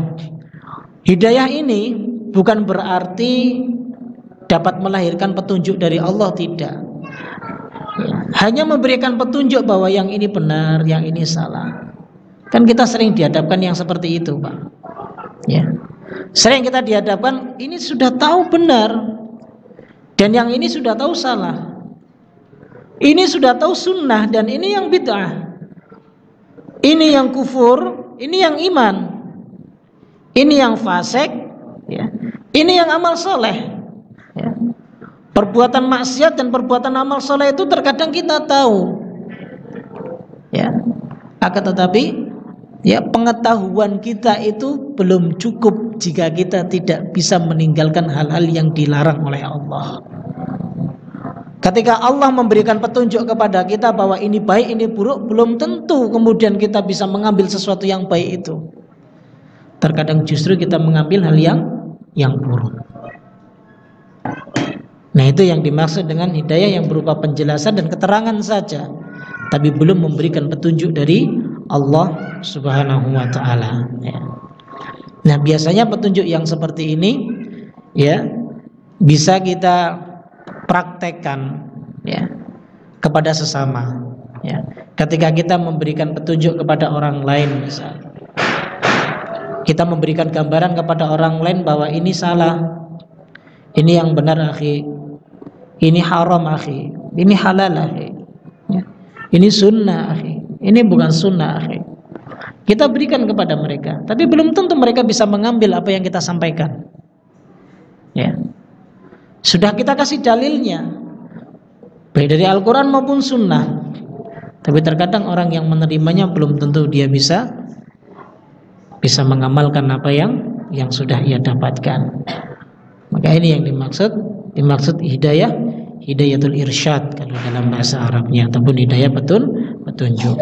hidayah ini bukan berarti dapat melahirkan petunjuk dari Allah, tidak, ya. Hanya memberikan petunjuk bahwa yang ini benar, yang ini salah. Kan kita sering dihadapkan yang seperti itu, Pak, ya. Sering kita dihadapkan ini sudah tahu benar dan yang ini sudah tahu salah. Ini sudah tahu sunnah dan ini yang bid'ah. Ini yang kufur, ini yang iman. Ini yang fasik, ya. Ini yang amal soleh, ya. Perbuatan maksiat dan perbuatan amal soleh itu terkadang kita tahu, ya. Akan tetapi, ya, pengetahuan kita itu belum cukup jika kita tidak bisa meninggalkan hal-hal yang dilarang oleh Allah. Ketika Allah memberikan petunjuk kepada kita bahwa ini baik, ini buruk, belum tentu kemudian kita bisa mengambil sesuatu yang baik itu. Terkadang justru kita mengambil hal yang buruk. Nah, itu yang dimaksud dengan hidayah yang berupa penjelasan dan keterangan saja, tapi belum memberikan petunjuk dari Allah Subhanahu wa ta'ala, ya. Nah, biasanya petunjuk yang seperti ini, ya, bisa kita praktekkan, ya, kepada sesama, ya. Ketika kita memberikan petunjuk kepada orang lain, misalnya kita memberikan gambaran kepada orang lain bahwa ini salah, ini yang benar akhi, ini haram akhi, ini halal akhi, ya. Ini sunnah akhi, ini bukan sunnah akhi. Kita berikan kepada mereka, tapi belum tentu mereka bisa mengambil apa yang kita sampaikan, ya. Sudah kita kasih dalilnya, baik dari Al-Quran maupun sunnah, tapi terkadang orang yang menerimanya belum tentu dia bisa mengamalkan apa yang sudah ia dapatkan. Maka ini yang dimaksud hidayatul irsyad kalau dalam bahasa Arabnya, ataupun hidayah petunjuk.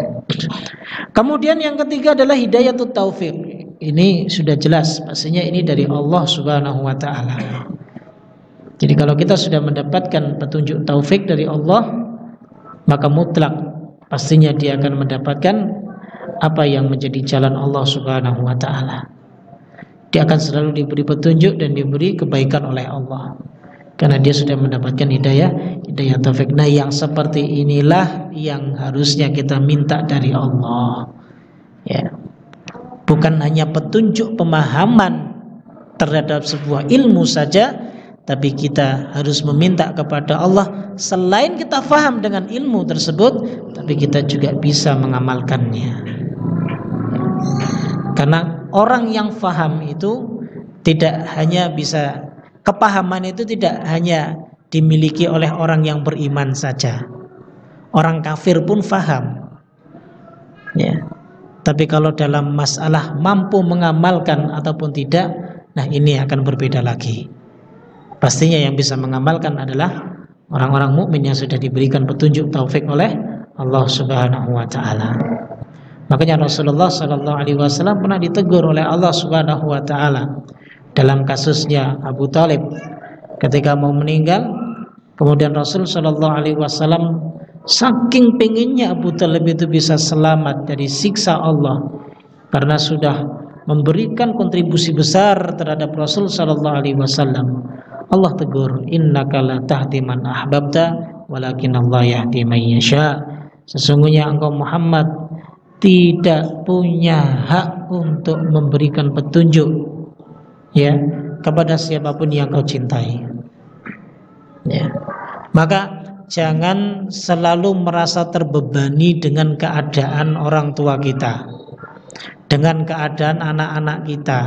Kemudian yang ketiga adalah hidayatul taufik. Ini sudah jelas pastinya ini dari Allah Subhanahu wa ta'ala. Jadi kalau kita sudah mendapatkan petunjuk taufik dari Allah, maka mutlak pastinya dia akan mendapatkan apa yang menjadi jalan Allah Subhanahu wa ta'ala. Dia akan selalu diberi petunjuk dan diberi kebaikan oleh Allah, karena dia sudah mendapatkan hidayah taufik. Nah, yang seperti inilah yang harusnya kita minta dari Allah, ya. Bukan hanya petunjuk pemahaman terhadap sebuah ilmu saja, tapi kita harus meminta kepada Allah selain kita faham dengan ilmu tersebut, tapi kita juga bisa mengamalkannya, ya. Karena orang yang faham itu tidak hanya bisa, kepahaman itu tidak hanya dimiliki oleh orang yang beriman saja. Orang kafir pun faham, ya. Tapi kalau dalam masalah mampu mengamalkan ataupun tidak, nah ini akan berbeda lagi. Pastinya yang bisa mengamalkan adalah orang-orang mukmin yang sudah diberikan petunjuk taufik oleh Allah Subhanahu wa ta'ala. Makanya Rasulullah sallallahu alaihi wasallam pernah ditegur oleh Allah Subhanahu wa ta'ala dalam kasusnya Abu Thalib ketika mau meninggal. Kemudian Rasul sallallahu alaihi wasallam saking pengennya Abu Thalib itu bisa selamat dari siksa Allah, karena sudah memberikan kontribusi besar terhadap Rasul sallallahu alaihi wasallam. Allah tegur, innaka la tahdi man ahbabta walakin Allah yahdi man yasha. Sesungguhnya engkau Muhammad tidak punya hak untuk memberikan petunjuk, ya, kepada siapapun yang kau cintai, ya. Maka jangan selalu merasa terbebani dengan keadaan orang tua kita, dengan keadaan anak-anak kita,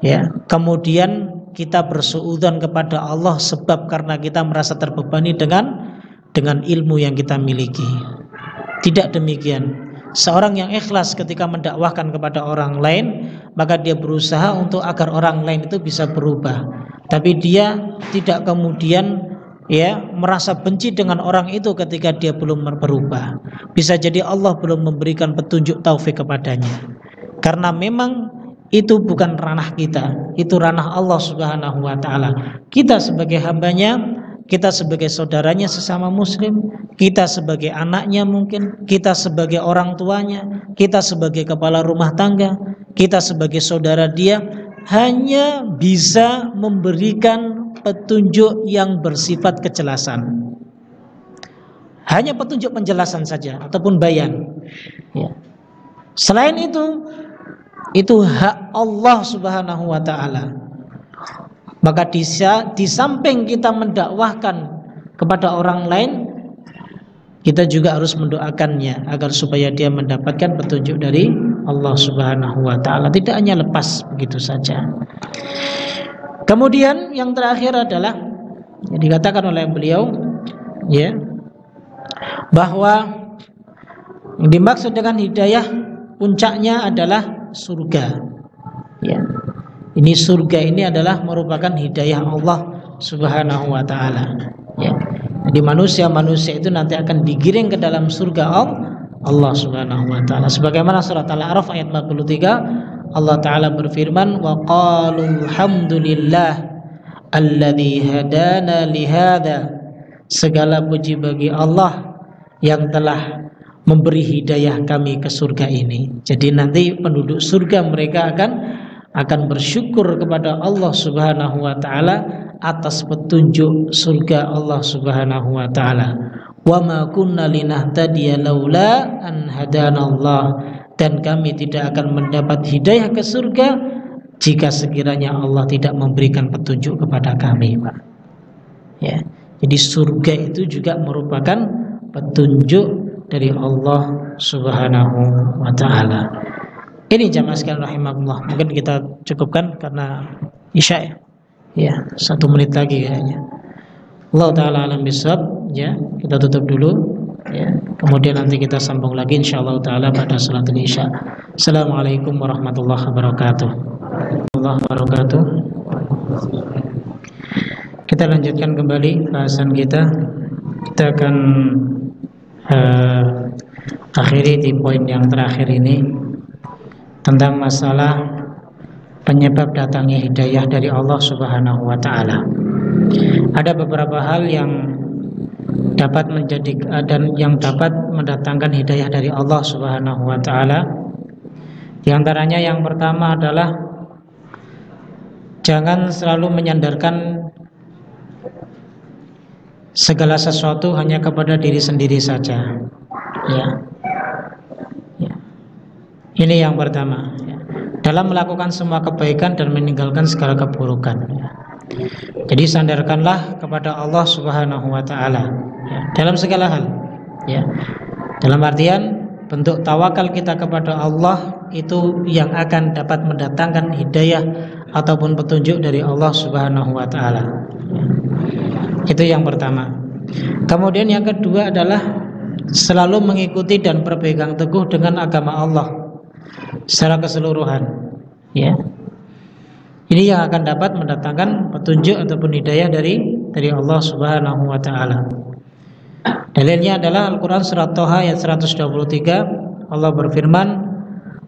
ya. Kemudian kita bersuudzon kepada Allah sebab karena kita merasa terbebani dengan ilmu yang kita miliki. Tidak demikian. Seorang yang ikhlas ketika mendakwahkan kepada orang lain, maka dia berusaha untuk agar orang lain itu bisa berubah. Tapi dia tidak kemudian merasa benci dengan orang itu ketika dia belum berubah. Bisa jadi Allah belum memberikan petunjuk taufik kepadanya. Karena memang itu bukan ranah kita, itu ranah Allah Subhanahu wa taala. Kita sebagai hambanya, kita sebagai saudaranya sesama muslim, kita sebagai anaknya mungkin, kita sebagai orang tuanya, kita sebagai kepala rumah tangga, kita sebagai saudara dia, hanya bisa memberikan petunjuk yang bersifat kejelasan. Hanya petunjuk penjelasan saja ataupun bayan. Ya. Selain itu hak Allah Subhanahu wa taala. Maka di samping kita mendakwahkan kepada orang lain, kita juga harus mendoakannya agar supaya dia mendapatkan petunjuk dari Allah Subhanahu wa taala, tidak hanya lepas begitu saja. Kemudian yang terakhir adalah yang dikatakan oleh beliau, ya, bahwa yang dimaksud dengan hidayah puncaknya adalah surga. Ya. Ini surga ini adalah merupakan hidayah Allah Subhanahu wa taala. Ya. Jadi manusia-manusia itu nanti akan digiring ke dalam surga Allah Subhanahu wa taala. Sebagaimana surat Al-A'raf ayat 43, Allah taala berfirman, "Wa qalu alhamdulillah alladzi hadana li hadza." Segala puji bagi Allah yang telah memberi hidayah kami ke surga ini. Jadi nanti penduduk surga mereka akan bersyukur kepada Allah Subhanahu wa taala atas petunjuk surga Allah Subhanahu wa taala. Wa ma kunna linahtadiya laula an hadanallah, dan kami tidak akan mendapat hidayah ke surga jika sekiranya Allah tidak memberikan petunjuk kepada kami, Pak. Ya. Jadi surga itu juga merupakan petunjuk dari Allah Subhanahu wa taala. Ini jamaah sekalian rahimakumullah. Mungkin kita cukupkan karena Isya ya. Ya, 1 menit lagi kayaknya. Allah taala alam bisawab, ya. Kita tutup dulu, ya. Kemudian nanti kita sambung lagi insyaallah taala pada salat Isya. Assalamualaikum warahmatullahi wabarakatuh. Kita lanjutkan kembali bahasan kita. Kita akan akhiri di poin yang terakhir ini tentang masalah penyebab datangnya hidayah dari Allah Subhanahu wa taala. Ada beberapa hal yang dapat dapat mendatangkan hidayah dari Allah Subhanahu wa taala. Di antaranya yang pertama adalah jangan selalu menyandarkan segala sesuatu hanya kepada diri sendiri saja. Ya. Ini yang pertama, ya. Dalam melakukan semua kebaikan dan meninggalkan segala keburukan, ya. Jadi sandarkanlah kepada Allah Subhanahu wa taala, ya, dalam segala hal, ya. Dalam artian bentuk tawakal kita kepada Allah itu yang akan dapat mendatangkan hidayah ataupun petunjuk dari Allah Subhanahu wa taala, ya. Itu yang pertama. Kemudian yang kedua adalah selalu mengikuti dan berpegang teguh dengan agama Allah secara keseluruhan, ya. Ini yang akan dapat mendatangkan petunjuk ataupun hidayah dari Allah Subhanahu wa taala. Dalilnya adalah Al-Qur'an surat Thaha ayat 123. Allah berfirman,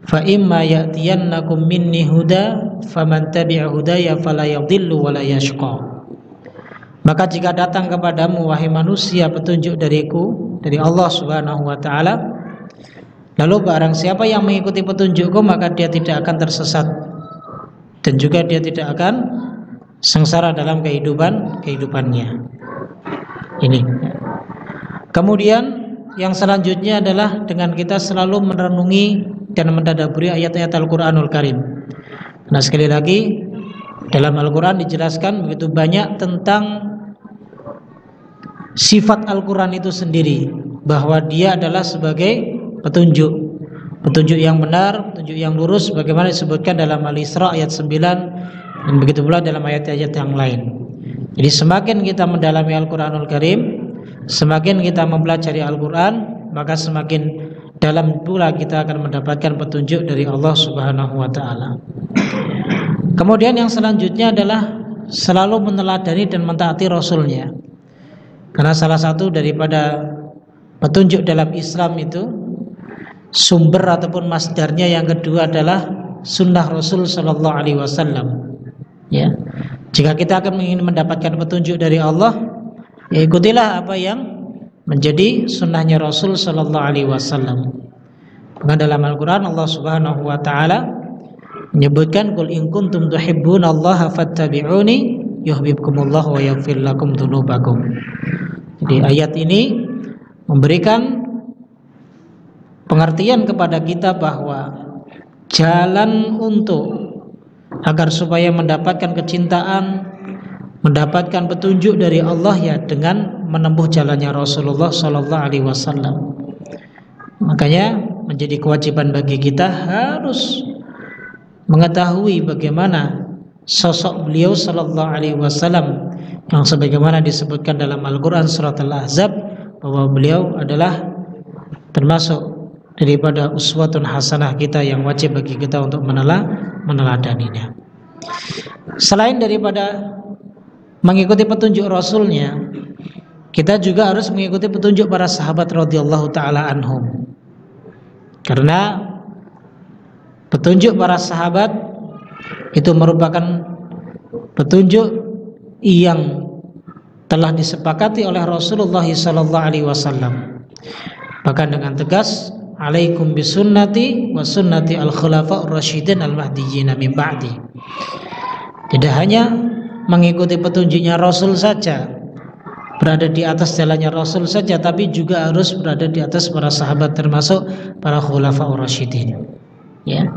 "Fa imma ya'tiyannakum minni huda faman tabi'a hudaya fala yadhillu wa la yashqa." Maka jika datang kepadamu wahai manusia petunjuk dariku, dari Allah Subhanahu wa taala, lalu barang siapa yang mengikuti petunjukku maka dia tidak akan tersesat dan juga dia tidak akan sengsara dalam kehidupannya. Ini. Kemudian yang selanjutnya adalah dengan kita selalu merenungi dan mentadabburi ayat-ayat Al-Qur'anul Karim. Nah, sekali lagi dalam Al-Qur'an dijelaskan begitu banyak tentang sifat Al-Quran itu sendiri, bahwa dia adalah sebagai petunjuk yang benar, petunjuk yang lurus, bagaimana disebutkan dalam Al-Isra ayat 9, dan begitu pula dalam ayat-ayat yang lain. Jadi semakin kita mendalami Al-Quranul Karim, semakin kita mempelajari Al-Quran, maka semakin dalam pula kita akan mendapatkan petunjuk dari Allah Subhanahu wa ta'ala. Kemudian yang selanjutnya adalah selalu meneladani dan mentaati Rasulnya. Karena salah satu daripada petunjuk dalam Islam itu, sumber ataupun masdarnya yang kedua adalah sunnah Rasul Sallallahu Alaihi Wasallam. Ya, jika kita akan ingin mendapatkan petunjuk dari Allah, ya ikutilah apa yang menjadi sunnahnya Rasul Sallallahu Alaihi Wasallam. Karena dalam Al-Quran Allah Subhanahu Wa Taala menyebutkan, "Qul in kuntum tuhibbunallaha fattabi'uni yuhibbukumullah wa yaghfir lakum dzunubakum." Jadi ayat ini memberikan pengertian kepada kita bahwa jalan untuk agar supaya mendapatkan kecintaan, mendapatkan petunjuk dari Allah, ya dengan menempuh jalannya Rasulullah Sallallahu Alaihi Wasallam. Makanya menjadi kewajiban bagi kita harus mengetahui bagaimana sosok beliau Sallallahu Alaihi Wasallam, yang sebagaimana disebutkan dalam Al-Quran surat Al-Ahzab, bahwa beliau adalah termasuk daripada uswatun hasanah kita yang wajib bagi kita untuk meneladaninya. Selain daripada mengikuti petunjuk Rasulnya, kita juga harus mengikuti petunjuk para sahabat radhiyallahu ta'ala anhum. Karena petunjuk para sahabat itu merupakan petunjuk yang telah disepakati oleh Rasulullah sallallahu alaihi wasallam. Bahkan dengan tegas, "Alaikum bisunnati wa sunnati al-khulafa'ur rasyidin al-mahdiyyin min ba'di." Tidak hanya mengikuti petunjuknya Rasul saja, berada di atas jalannya Rasul saja, tapi juga harus berada di atas para sahabat, termasuk para khulafa'ur rasyidin. Ya.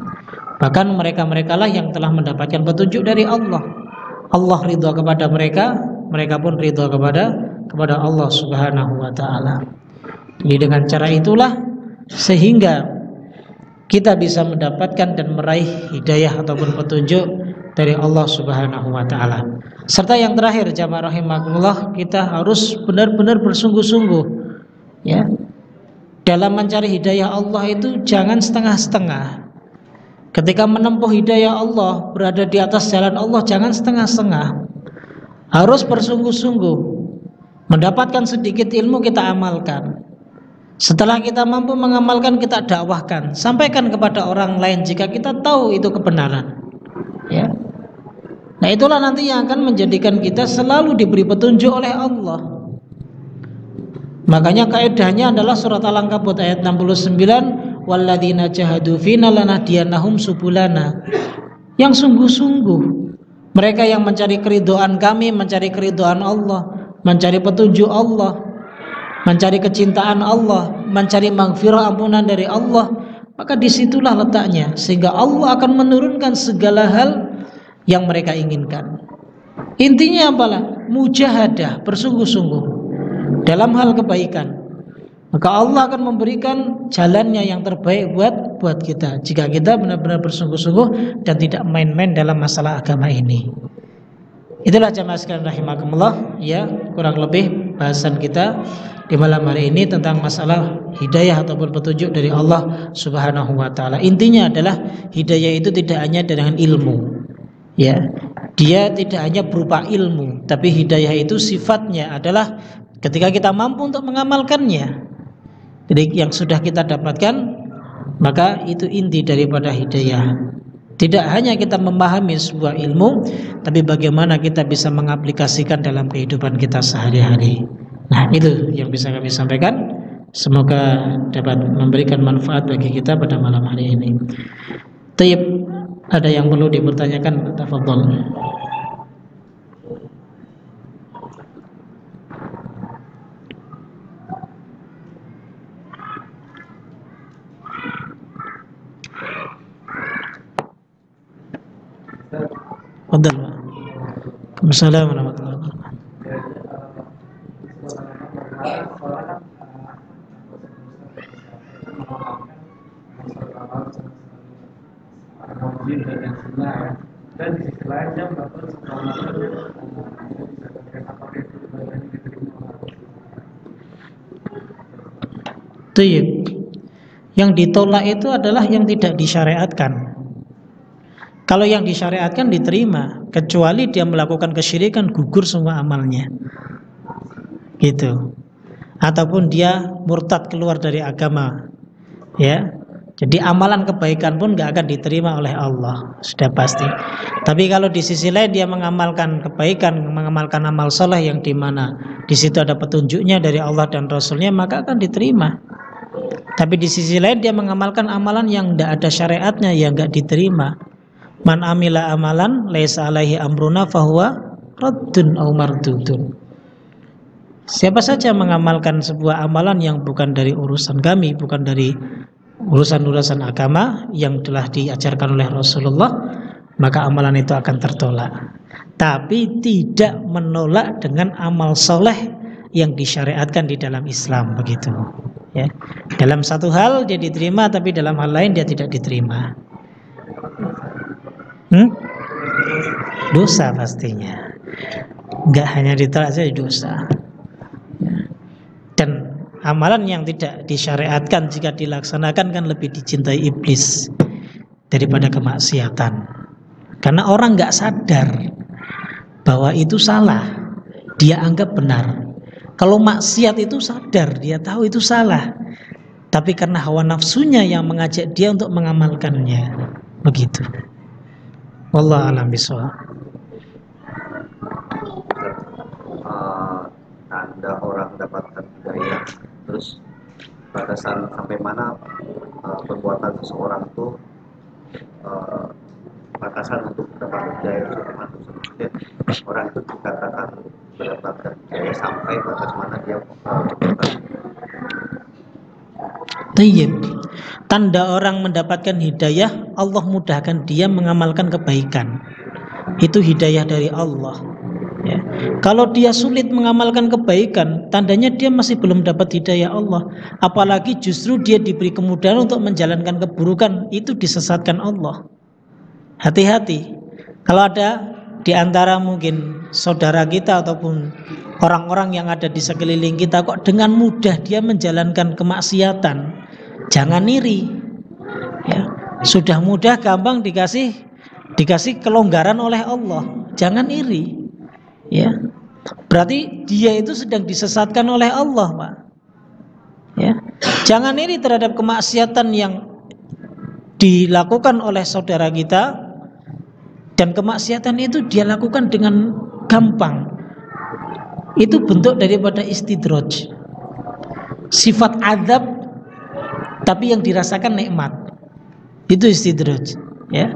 Bahkan mereka-mereka lah yang telah mendapatkan petunjuk dari Allah. Allah ridha kepada mereka, mereka pun ridha kepada Allah Subhanahu wa ta'ala. Jadi dengan cara itulah sehingga kita bisa mendapatkan dan meraih hidayah ataupun petunjuk dari Allah Subhanahu wa ta'ala. Serta yang terakhir, jamaah rahimakumullah, kita harus benar-benar bersungguh-sungguh, ya, dalam mencari hidayah Allah itu jangan setengah-setengah. Ketika menempuh hidayah Allah, berada di atas jalan Allah, jangan setengah-setengah. Harus bersungguh-sungguh. Mendapatkan sedikit ilmu kita amalkan. Setelah kita mampu mengamalkan, kita dakwahkan, sampaikan kepada orang lain jika kita tahu itu kebenaran. Ya. Nah, itulah nanti yang akan menjadikan kita selalu diberi petunjuk oleh Allah. Makanya kaidahnya adalah surat Al-Ankabut ayat 69, "Walladzina jahadu fina lanahdiyannahum subulana." Yang sungguh-sungguh, mereka yang mencari keridhaan kami, mencari keridhaan Allah, mencari petunjuk Allah, mencari kecintaan Allah, mencari maghfirah, ampunan dari Allah, maka disitulah letaknya, sehingga Allah akan menurunkan segala hal yang mereka inginkan. Intinya apalah? Mujahadah, bersungguh-sungguh dalam hal kebaikan, maka Allah akan memberikan jalannya yang terbaik buat kita jika kita benar-benar bersungguh-sungguh dan tidak main-main dalam masalah agama ini. Itulah jamaah sekalian rahimakumullah, ya, kurang lebih bahasan kita di malam hari ini tentang masalah hidayah ataupun petunjuk dari Allah Subhanahu wa ta'ala. Intinya adalah hidayah itu tidak hanya dengan ilmu, ya, dia tidak hanya berupa ilmu, tapi hidayah itu sifatnya adalah ketika kita mampu untuk mengamalkannya. Jadi yang sudah kita dapatkan, maka itu inti daripada hidayah. Tidak hanya kita memahami sebuah ilmu, tapi bagaimana kita bisa mengaplikasikan dalam kehidupan kita sehari-hari. Nah, itu yang bisa kami sampaikan. Semoga dapat memberikan manfaat bagi kita pada malam hari ini. Taib, ada yang perlu dipertanyakan? Tafadhol. Assalamualaikum warahmatullahi wabarakatuh. Nah, dan di sisi lain dia melakukan sebuah amalan yang apakah itu ibadahnya diterima oleh Allah. Tayyib. Yang ditolak itu adalah yang tidak disyariatkan. Kalau yang disyariatkan diterima, kecuali dia melakukan kesyirikan, gugur semua amalnya. Gitu. Ataupun dia murtad, keluar dari agama. Ya. Jadi amalan kebaikan pun gak akan diterima oleh Allah, sudah pasti. Tapi kalau di sisi lain dia mengamalkan kebaikan, mengamalkan amal soleh yang dimana di situ ada petunjuknya dari Allah dan Rasulnya, maka akan diterima. Tapi di sisi lain dia mengamalkan amalan yang tidak ada syariatnya, yang gak diterima. Man amila amalan laisa alaihi amruna fahuwa raddun aw mardudun. Siapa saja mengamalkan sebuah amalan yang bukan dari urusan kami, bukan dari urusan-urusan agama yang telah diajarkan oleh Rasulullah, maka amalan itu akan tertolak. Tapi tidak menolak dengan amal soleh yang disyariatkan di dalam Islam, begitu. Ya. Dalam satu hal dia diterima, tapi dalam hal lain dia tidak diterima. Dosa pastinya. Enggak hanya ditolak saja, dosa. Dan amalan yang tidak disyariatkan jika dilaksanakan kan lebih dicintai iblis daripada kemaksiatan. Karena orang enggak sadar bahwa itu salah, dia anggap benar. Kalau maksiat itu sadar, dia tahu itu salah, tapi karena hawa nafsunya yang mengajak dia untuk mengamalkannya. Begitu. Wallahu a'lam bishawab. Tanda orang mendapatkan hidayah, terus batasan sampai mana perbuatan seseorang itu batasan untuk mendapatkan hidayah itu sampai mana? Orang itu dikatakan mendapatkan hidayah sampai batas mana dia berbuatan. Tayyib. Tanda orang mendapatkan hidayah, Allah mudahkan dia mengamalkan kebaikan. Itu hidayah dari Allah. Ya. Kalau dia sulit mengamalkan kebaikan, tandanya dia masih belum dapat hidayah Allah. Apalagi justru dia diberi kemudahan untuk menjalankan keburukan, itu disesatkan Allah. Hati-hati. Kalau ada di antara mungkin saudara kita ataupun orang-orang yang ada di sekeliling kita kok dengan mudah dia menjalankan kemaksiatan, jangan iri. Ya. Sudah mudah gampang dikasih kelonggaran oleh Allah, jangan iri. Ya, berarti dia itu sedang disesatkan oleh Allah, Pak. Ya, jangan iri terhadap kemaksiatan yang dilakukan oleh saudara kita, dan kemaksiatan itu dia lakukan dengan gampang. Itu bentuk daripada istidraj, sifat azab, tapi yang dirasakan nikmat. Itu istidraj. Ya.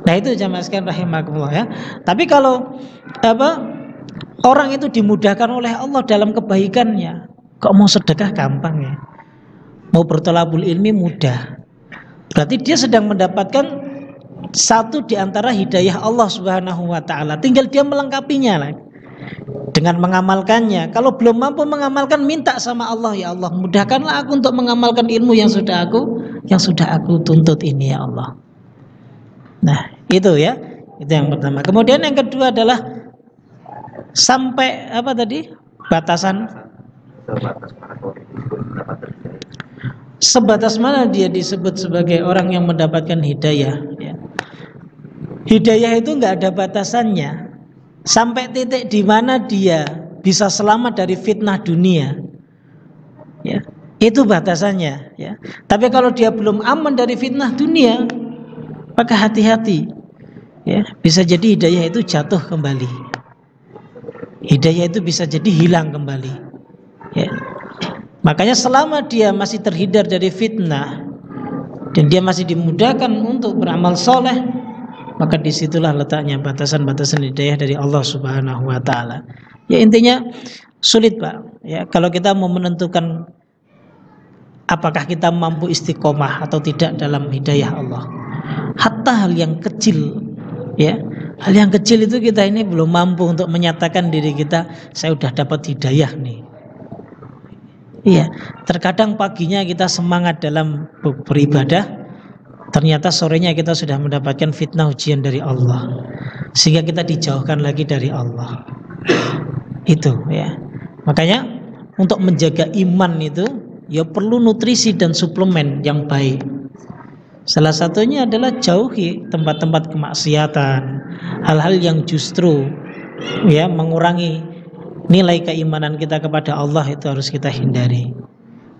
Nah itu jamaah sekalian rahimakumullah ya. Tapi kalau orang itu dimudahkan oleh Allah dalam kebaikannya, kok mau sedekah gampang ya, mau bertolabul ilmi mudah. Berarti dia sedang mendapatkan satu di antara hidayah Allah Subhanahu wa taala. Tinggal dia melengkapinya lah dengan mengamalkannya. Kalau belum mampu mengamalkan, minta sama Allah, ya Allah, mudahkanlah aku untuk mengamalkan ilmu yang sudah aku tuntut ini ya Allah. Nah, itu ya. Itu yang pertama. Kemudian yang kedua adalah sampai apa tadi? Batasan sebatas mana dia disebut sebagai orang yang mendapatkan hidayah ya. Hidayah itu enggak ada batasannya. Sampai titik di mana dia bisa selamat dari fitnah dunia. Ya, itu batasannya ya. Tapi kalau dia belum aman dari fitnah dunia, maka hati-hati ya, bisa jadi hidayah itu jatuh kembali. Hidayah itu bisa jadi hilang kembali ya. Makanya selama dia masih terhindar dari fitnah dan dia masih dimudahkan untuk beramal soleh, maka disitulah letaknya batasan-batasan hidayah dari Allah Subhanahu wa taala. Ya intinya sulit Pak ya, kalau kita mau menentukan apakah kita mampu istiqomah atau tidak dalam hidayah Allah. Hatta hal yang kecil ya, hal yang kecil itu kita ini belum mampu untuk menyatakan diri kita, saya udah dapat hidayah nih. Iya, terkadang paginya kita semangat dalam beribadah, ternyata sorenya kita sudah mendapatkan fitnah ujian dari Allah, sehingga kita dijauhkan lagi dari Allah. Itu ya. Makanya untuk menjaga iman itu ya perlu nutrisi dan suplemen yang baik. Salah satunya adalah jauhi tempat-tempat kemaksiatan, hal-hal yang justru ya mengurangi nilai keimanan kita kepada Allah, itu harus kita hindari.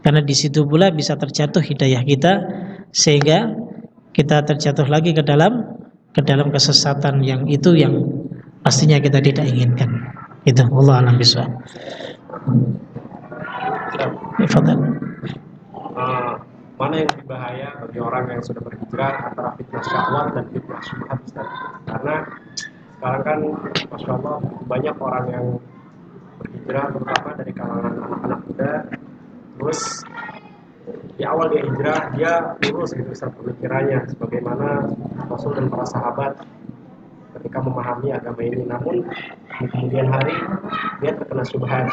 Karena di situ pula bisa terjatuh hidayah kita, sehingga kita terjatuh lagi ke dalam kesesatan yang pastinya kita tidak inginkan. Itu Allah alam bisawab. Mana yang lebih bahaya bagi orang yang sudah berhijrah antara fitnah syahwat dan fitnah syubhat, Ustaz? Karena sekarang kan Masya Allah banyak orang yang berhijrah, terutama dari kalangan anak-anak muda. Terus di awal dia hijrah, dia lurus gitu Ustaz pemikirannya, sebagaimana Rasul dan para sahabat ketika memahami agama ini. Namun di kemudian hari dia terkena syubhat,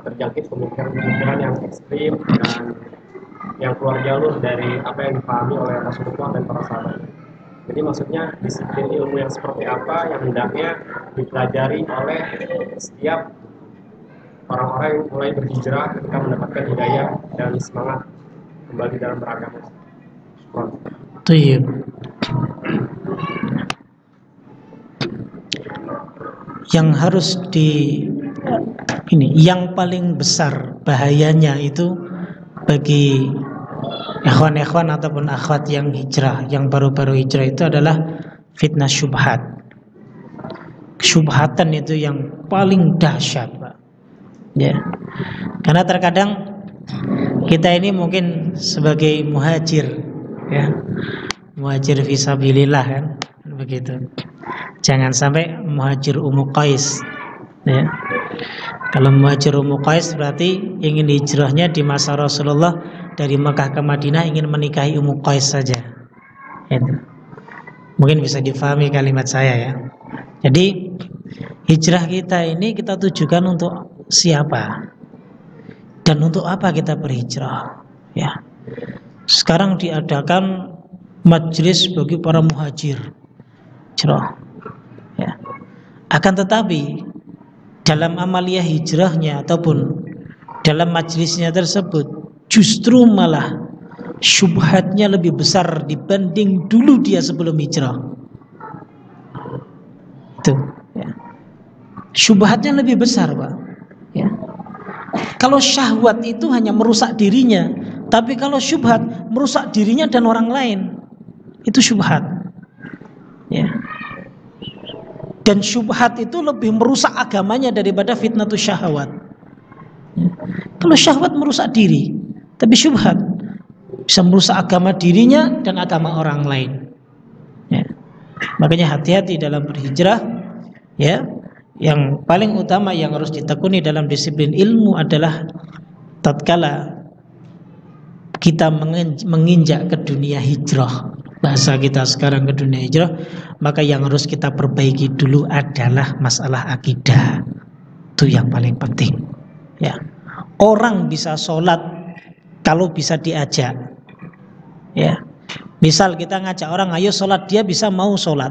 terjangkit pemikiran yang ekstrim dan yang keluar jalur dari apa yang dipahami oleh Rasulullah dan para sahabat. Jadi maksudnya disiplin ilmu yang seperti apa yang hendaknya dipelajari oleh setiap orang-orang yang mulai berhijrah ketika mendapatkan hidayah dan semangat kembali dalam beragama. Tuh. Yang harus yang paling besar bahayanya itu bagi ikhwan-ikhwan ataupun akhwat yang hijrah, yang baru-baru hijrah, itu adalah fitnah syubhat. Syubhatan itu yang paling dahsyat, Pak. Ya. Karena terkadang kita ini mungkin sebagai muhajir, ya. Muhajir fisabilillah kan, begitu. Jangan sampai muhajir Ummu Qais, ya. Kalau muhajir Ummu Qais berarti ingin hijrahnya di masa Rasulullah dari Mekah ke Madinah, ingin menikahi Ummu Qais saja. Itu. Mungkin bisa difahami kalimat saya ya. Jadi hijrah kita ini kita tujukan untuk siapa? Dan untuk apa kita berhijrah? Ya. Sekarang diadakan majelis bagi para muhajir. Hijrah. Ya. Akan tetapi dalam amaliyah hijrahnya ataupun dalam majelisnya tersebut justru malah syubhatnya lebih besar dibanding dulu dia sebelum hijrah. Itu ya. Syubhatnya lebih besar, Pak. Ya. Kalau syahwat itu hanya merusak dirinya, tapi kalau syubhat merusak dirinya dan orang lain, itu syubhat. Ya. Dan syubhat itu lebih merusak agamanya daripada fitnatus syahwat. Ya. Kalau syahwat merusak diri, tapi syubhat bisa merusak agama dirinya dan agama orang lain. Ya. Makanya hati-hati dalam berhijrah. Ya, yang paling utama yang harus ditekuni dalam disiplin ilmu adalah tatkala kita menginjak ke dunia hijrah. Bahasa kita sekarang ke dunia hijrah, maka yang harus kita perbaiki dulu adalah masalah akidah. Itu yang paling penting. Ya. Orang bisa sholat kalau bisa diajak. Ya. Misal kita ngajak orang ayo sholat, dia bisa mau sholat.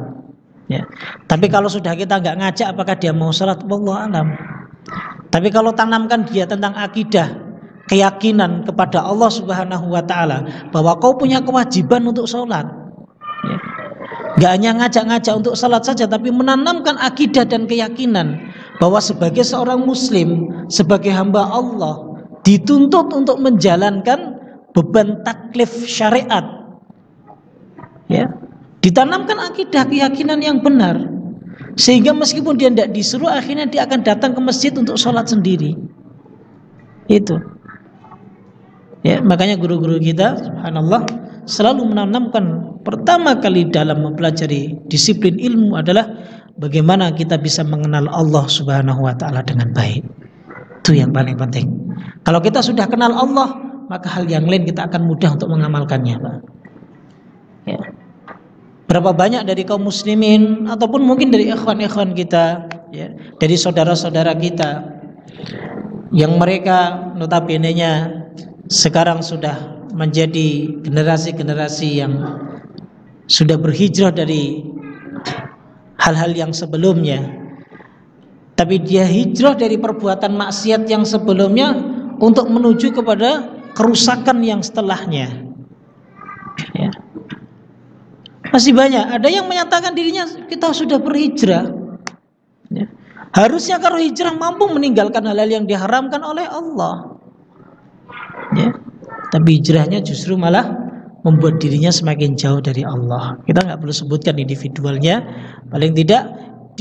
Ya. Tapi kalau sudah kita nggak ngajak, apakah dia mau sholat? Wallahu alam. Tapi kalau tanamkan dia tentang akidah, keyakinan kepada Allah Subhanahu wa ta'ala bahwa kau punya kewajiban untuk sholat, ya. Gak hanya ngajak-ngajak untuk sholat saja, tapi menanamkan akidah dan keyakinan bahwa sebagai seorang muslim, sebagai hamba Allah, dituntut untuk menjalankan beban taklif syariat, ya. Ditanamkan akidah keyakinan yang benar, sehingga meskipun dia tidak disuruh, akhirnya dia akan datang ke masjid untuk sholat sendiri. Itu. Ya, makanya guru-guru kita, subhanallah, selalu menanamkan pertama kali dalam mempelajari disiplin ilmu adalah bagaimana kita bisa mengenal Allah Subhanahu wa ta'ala dengan baik. Itu yang paling penting. Kalau kita sudah kenal Allah, maka hal yang lain kita akan mudah untuk mengamalkannya, Pak. Ya. Berapa banyak dari kaum muslimin ataupun mungkin dari ikhwan-ikhwan kita, ya, dari saudara-saudara kita yang mereka notabene-nya sekarang sudah menjadi generasi-generasi yang sudah berhijrah dari hal-hal yang sebelumnya, tapi dia hijrah dari perbuatan maksiat yang sebelumnya untuk menuju kepada kerusakan yang setelahnya. Ya. Masih banyak. Ada yang menyatakan dirinya kita sudah berhijrah. Ya. Harusnya kalau hijrah mampu meninggalkan hal-hal yang diharamkan oleh Allah. Ya. Tapi hijrahnya justru malah membuat dirinya semakin jauh dari Allah. Kita nggak perlu sebutkan individualnya. Paling tidak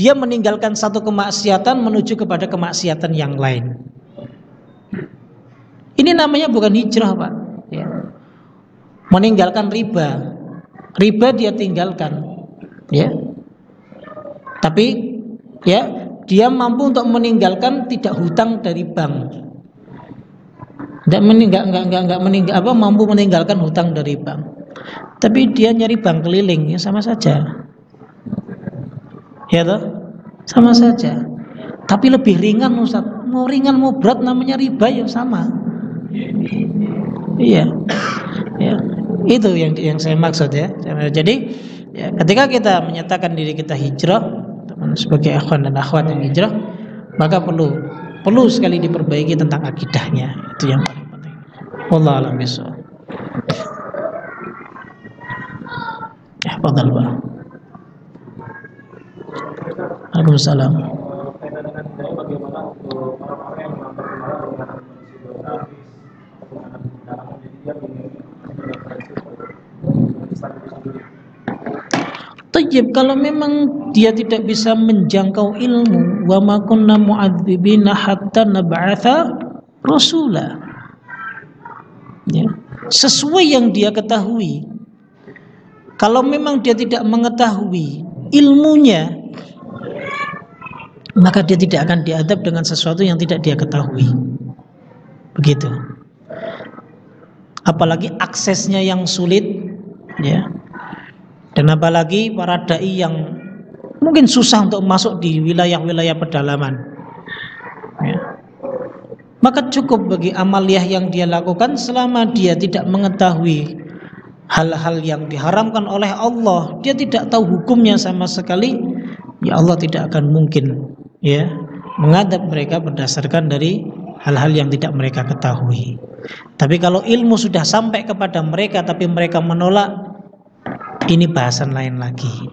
dia meninggalkan satu kemaksiatan menuju kepada kemaksiatan yang lain. Ini namanya bukan hijrah, Pak. Ya. Meninggalkan riba. Riba dia tinggalkan, ya. Tapi ya dia mampu untuk meninggalkan tidak hutang dari bank. Mampu meninggalkan hutang dari bank. Tapi dia nyari bank keliling, ya sama saja. Ya toh? Sama saja. Tapi lebih ringan, Ustaz. Mau ringan mau berat namanya riba ya sama. Iya. Ya. Itu yang saya maksud ya. Jadi ya, ketika kita menyatakan diri kita hijrah sebagai akhwan dan akhwat yang hijrah, maka perlu sekali diperbaiki tentang akidahnya. Itu yang paling penting. Wallahu a'lam bishawab. Ya, fadhal Pak. Waalaikumsalam. Bagaimana untuk orang-orang yang menonton kemarin dengan Tayyib, kalau memang dia tidak bisa menjangkau ilmu, wa ma kunna mu'adzibina hatta nab'atha rasula. Ya, sesuai yang dia ketahui. Kalau memang dia tidak mengetahui ilmunya, maka dia tidak akan diadab dengan sesuatu yang tidak dia ketahui. Begitu. Apalagi aksesnya yang sulit, ya. Dan apalagi para dai yang mungkin susah untuk masuk di wilayah-wilayah pedalaman, ya. Maka cukup bagi amaliyah yang dia lakukan selama dia tidak mengetahui hal-hal yang diharamkan oleh Allah, dia tidak tahu hukumnya sama sekali, ya Allah tidak akan mungkin ya mengadab mereka berdasarkan dari hal-hal yang tidak mereka ketahui. Tapi kalau ilmu sudah sampai kepada mereka tapi mereka menolak, ini bahasan lain lagi.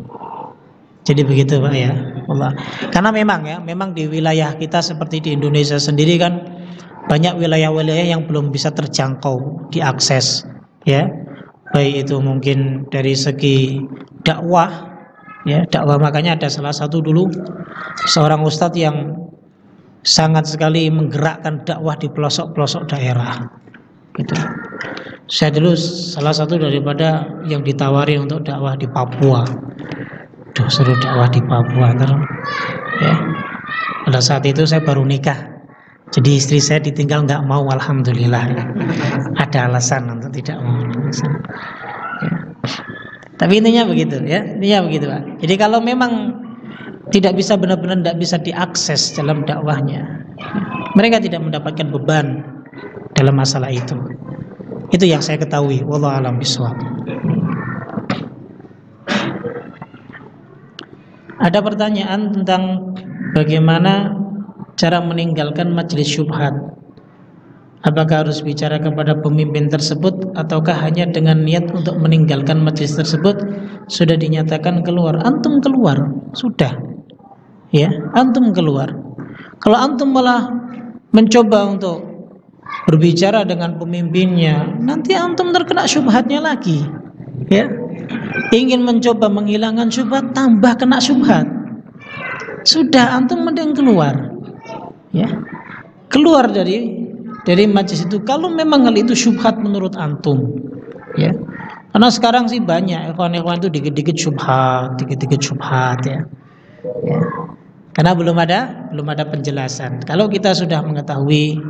Jadi begitu Pak ya, Allah. Karena memang di wilayah kita seperti di Indonesia sendiri kan banyak wilayah-wilayah yang belum bisa terjangkau, diakses, ya. Baik itu mungkin dari segi dakwah, ya dakwah. Makanya ada salah satu dulu seorang ustadz yang sangat sekali menggerakkan dakwah di pelosok-pelosok daerah. Gitu. Saya dulu salah satu daripada yang ditawari untuk dakwah di Papua. Duh, seru dakwah di Papua terus. Ya. Pada saat itu saya baru nikah. Jadi istri saya ditinggal nggak mau, alhamdulillah. Ada alasan untuk tidak mau. Ya. Tapi intinya begitu ya. Intinya begitu Pak. Jadi kalau memang tidak bisa benar-benar tidak bisa diakses dalam dakwahnya, mereka tidak mendapatkan beban dalam masalah itu. Itu yang saya ketahui. Wallahu a'lam bishawab. Ada pertanyaan tentang bagaimana cara meninggalkan majelis syubhat. Apakah harus bicara kepada pemimpin tersebut ataukah hanya dengan niat untuk meninggalkan majelis tersebut sudah dinyatakan keluar, antum keluar, sudah. Ya, antum keluar. Kalau antum malah mencoba untuk berbicara dengan pemimpinnya, nanti antum terkena syubhatnya lagi. Ya. Ingin mencoba menghilangkan syubhat, tambah kena syubhat. Sudah, antum mending keluar. Ya. Keluar dari majelis itu kalau memang hal itu syubhat menurut antum. Ya. Karena sekarang sih banyak ikhwan-ikhwan itu dikit-dikit syubhat ya. Ya. Karena belum ada penjelasan. Kalau kita sudah mengetahui,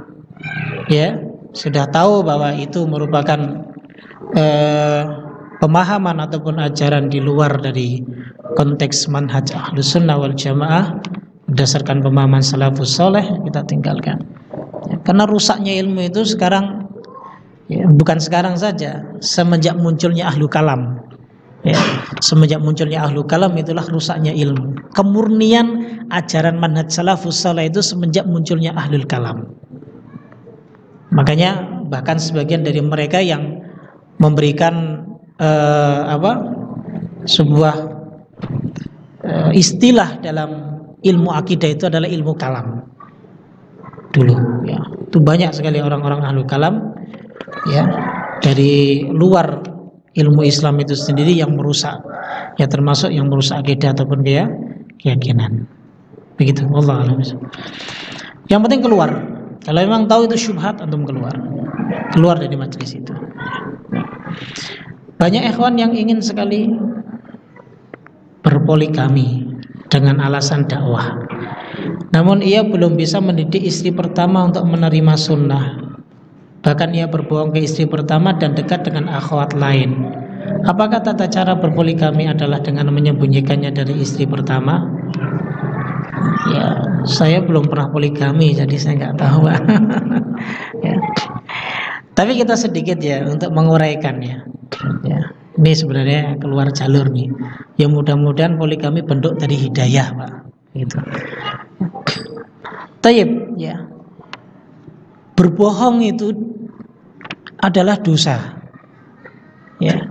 ya sudah tahu bahwa itu merupakan pemahaman ataupun ajaran di luar dari konteks manhaj Ahlus Sunnah wal Jamaah berdasarkan pemahaman salafus saleh, kita tinggalkan. Ya, karena rusaknya ilmu itu sekarang Ya, bukan sekarang saja, semenjak munculnya ahlu kalam. Ya, semenjak munculnya ahlu kalam itulah rusaknya ilmu. Kemurnian ajaran manhaj salafus saleh itu semenjak munculnya ahlul kalam. Makanya bahkan sebagian dari mereka yang memberikan sebuah istilah dalam ilmu akidah itu adalah ilmu kalam. Dulu ya, itu banyak sekali orang-orang ahlul kalam ya dari luar ilmu Islam itu sendiri yang merusak, ya termasuk yang merusak akidah ataupun keyakinan. Begitu, wallahu a'lam. Yang penting keluar. Kalau memang tahu itu syubhat, antum keluar dari majelis itu. Banyak ikhwan yang ingin sekali berpoligami dengan alasan dakwah. Namun ia belum bisa mendidik istri pertama untuk menerima sunnah. Bahkan ia berbohong ke istri pertama dan dekat dengan akhwat lain. Apakah tata cara berpoligami adalah dengan menyembunyikannya dari istri pertama? Ya, saya belum pernah poligami, jadi saya nggak tahu. Ya. Tapi kita sedikit ya untuk menguraikannya. Ya, ini sebenarnya keluar jalur nih. Ya mudah-mudahan poligami bentuk dari hidayah, Pak. Gitu. Tayyib, ya. Berbohong itu adalah dosa. Ya.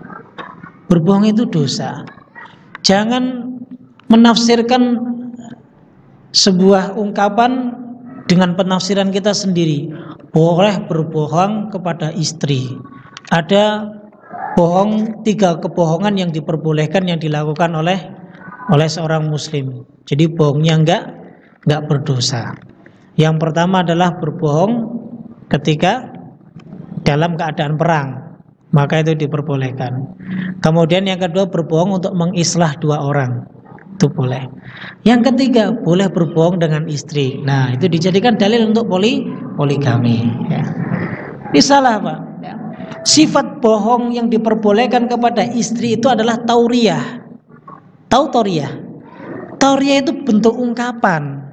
Berbohong itu dosa. Jangan menafsirkan sebuah ungkapan dengan penafsiran kita sendiri. Boleh berbohong kepada istri. Ada bohong, 3 kebohongan yang diperbolehkan yang dilakukan oleh seorang muslim. Jadi bohongnya enggak berdosa. Yang pertama adalah berbohong ketika dalam keadaan perang, maka itu diperbolehkan. Kemudian yang kedua berbohong untuk mengislah 2 orang, itu boleh. Yang ketiga boleh berbohong dengan istri. Nah itu dijadikan dalil untuk poligami. Ya. Ini salah, Pak. Ya. Sifat bohong yang diperbolehkan kepada istri itu adalah tauriyah. Tahu tauriyah? Tauriyah itu bentuk ungkapan.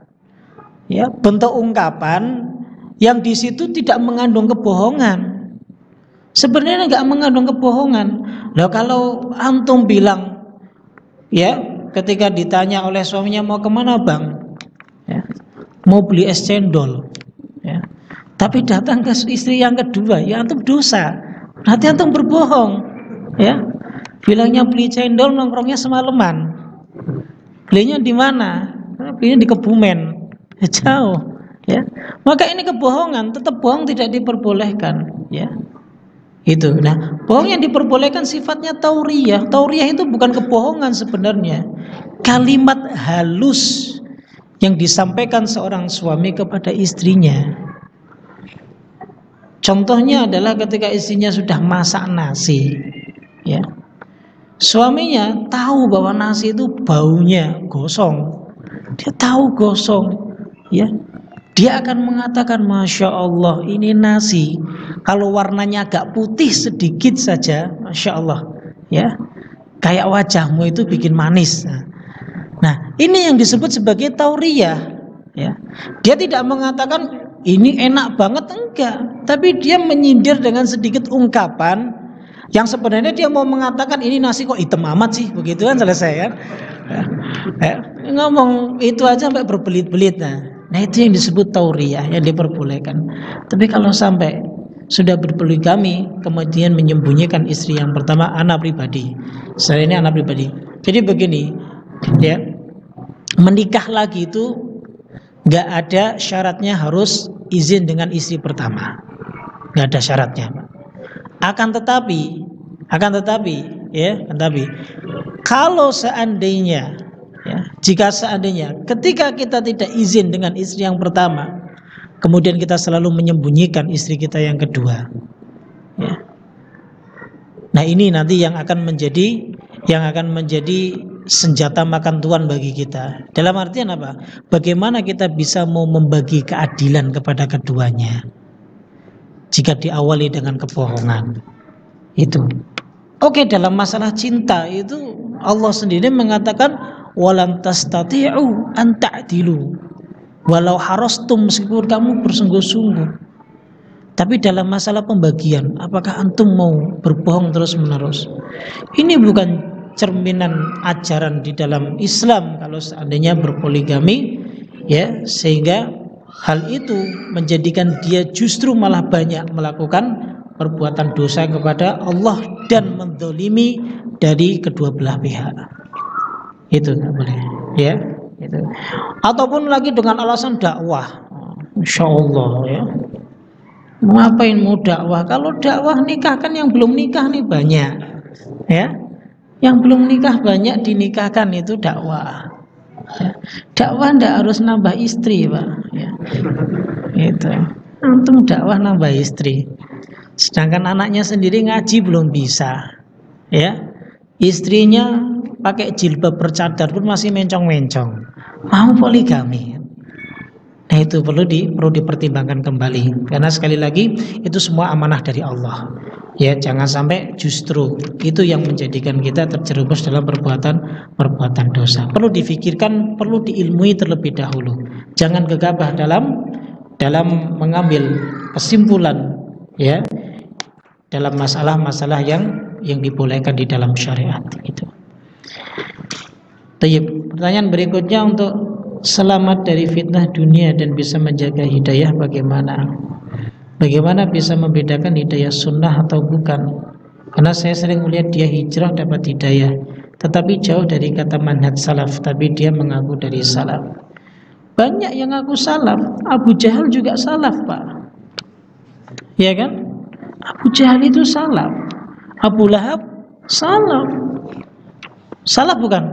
Ya, bentuk ungkapan yang di situ tidak mengandung kebohongan. Sebenarnya nggak mengandung kebohongan. Nah kalau antum bilang, ya, ketika ditanya oleh suaminya mau kemana bang, ya, mau beli es cendol, ya, tapi datang ke istri yang kedua, ya antum dosa. Berarti antum berbohong, ya. Bilangnya beli cendol nongkrongnya semalaman. Belinya di mana? Belinya di Kebumen. Jauh, ya. Maka ini kebohongan, tetap bohong tidak diperbolehkan, ya. Itu. Nah, bohong yang diperbolehkan sifatnya tauriyah. Tauriyah itu bukan kebohongan sebenarnya. Kalimat halus yang disampaikan seorang suami kepada istrinya. Contohnya adalah ketika istrinya sudah masak nasi, ya. Suaminya tahu bahwa nasi itu baunya gosong. Dia tahu gosong, ya. Dia akan mengatakan, Masya Allah, ini nasi kalau warnanya agak putih sedikit saja, Masya Allah, ya, kayak wajahmu itu bikin manis. Nah, ini yang disebut sebagai tauriyah, ya. Dia tidak mengatakan ini enak banget, enggak, tapi dia menyindir dengan sedikit ungkapan yang sebenarnya dia mau mengatakan ini nasi kok hitam amat sih, begitu kan selesai kan? Ngomong itu aja sampai berbelit-belit. Nah itu yang disebut tauriyah, yang diperbolehkan. Tapi kalau sampai sudah berpoligami kemudian menyembunyikan istri yang pertama, anak pribadi, saya ini anak pribadi. Jadi begini, ya, menikah lagi itu nggak ada syaratnya harus izin dengan istri pertama, nggak ada syaratnya. Akan tetapi, ya, kalau seandainya, ya, jika seandainya ketika kita tidak izin dengan istri yang pertama, kemudian kita selalu menyembunyikan istri kita yang kedua, ya. Nah ini nanti yang akan menjadi senjata makan tuan bagi kita. Dalam artian apa? Bagaimana kita bisa mau membagi keadilan kepada keduanya jika diawali dengan kebohongan? Itu. Oke, dalam masalah cinta itu Allah sendiri mengatakan walan tastati'u an ta'dilu walau harastum, meskipun kamu bersungguh-sungguh Tapi dalam masalah pembagian, apakah antum mau berbohong terus-menerus? Ini bukan cerminan ajaran di dalam Islam kalau seandainya berpoligami, ya, sehingga hal itu menjadikan dia justru malah banyak melakukan perbuatan dosa kepada Allah dan mendolimi dari kedua belah pihak. Itu nggak boleh, ya. Itu. Ataupun lagi dengan alasan dakwah, insya Allah, ya. Mau ngapain mau dakwah? Kalau dakwah nikah kan yang belum nikah nih banyak, ya. Yang belum nikah banyak dinikahkan itu dakwah. Ya. Dakwah ndak harus nambah istri, Pak. Ya. Itu. Antum dakwah nambah istri. Sedangkan anaknya sendiri ngaji belum bisa, ya. Istrinya pakai jilbab bercadar pun masih mencong-mencong. Mau poligami. Nah, itu perlu dipertimbangkan kembali, karena sekali lagi itu semua amanah dari Allah. Ya, jangan sampai justru itu yang menjadikan kita terjerumus dalam perbuatan dosa. Perlu difikirkan, perlu diilmui terlebih dahulu. Jangan gegabah dalam mengambil kesimpulan, ya, dalam masalah-masalah yang dibolehkan di dalam syariat itu. Pertanyaan berikutnya, untuk selamat dari fitnah dunia dan bisa menjaga hidayah bagaimana? Bagaimana bisa membedakan hidayah sunnah atau bukan? Karena saya sering melihat dia hijrah dapat hidayah, tetapi jauh dari kata manhaj salaf, tapi dia mengaku dari salaf. Banyak yang ngaku salaf. Abu Jahal juga salaf, Pak. Ya kan? Abu Jahal itu salaf. Abu Lahab salaf. Salaf bukan?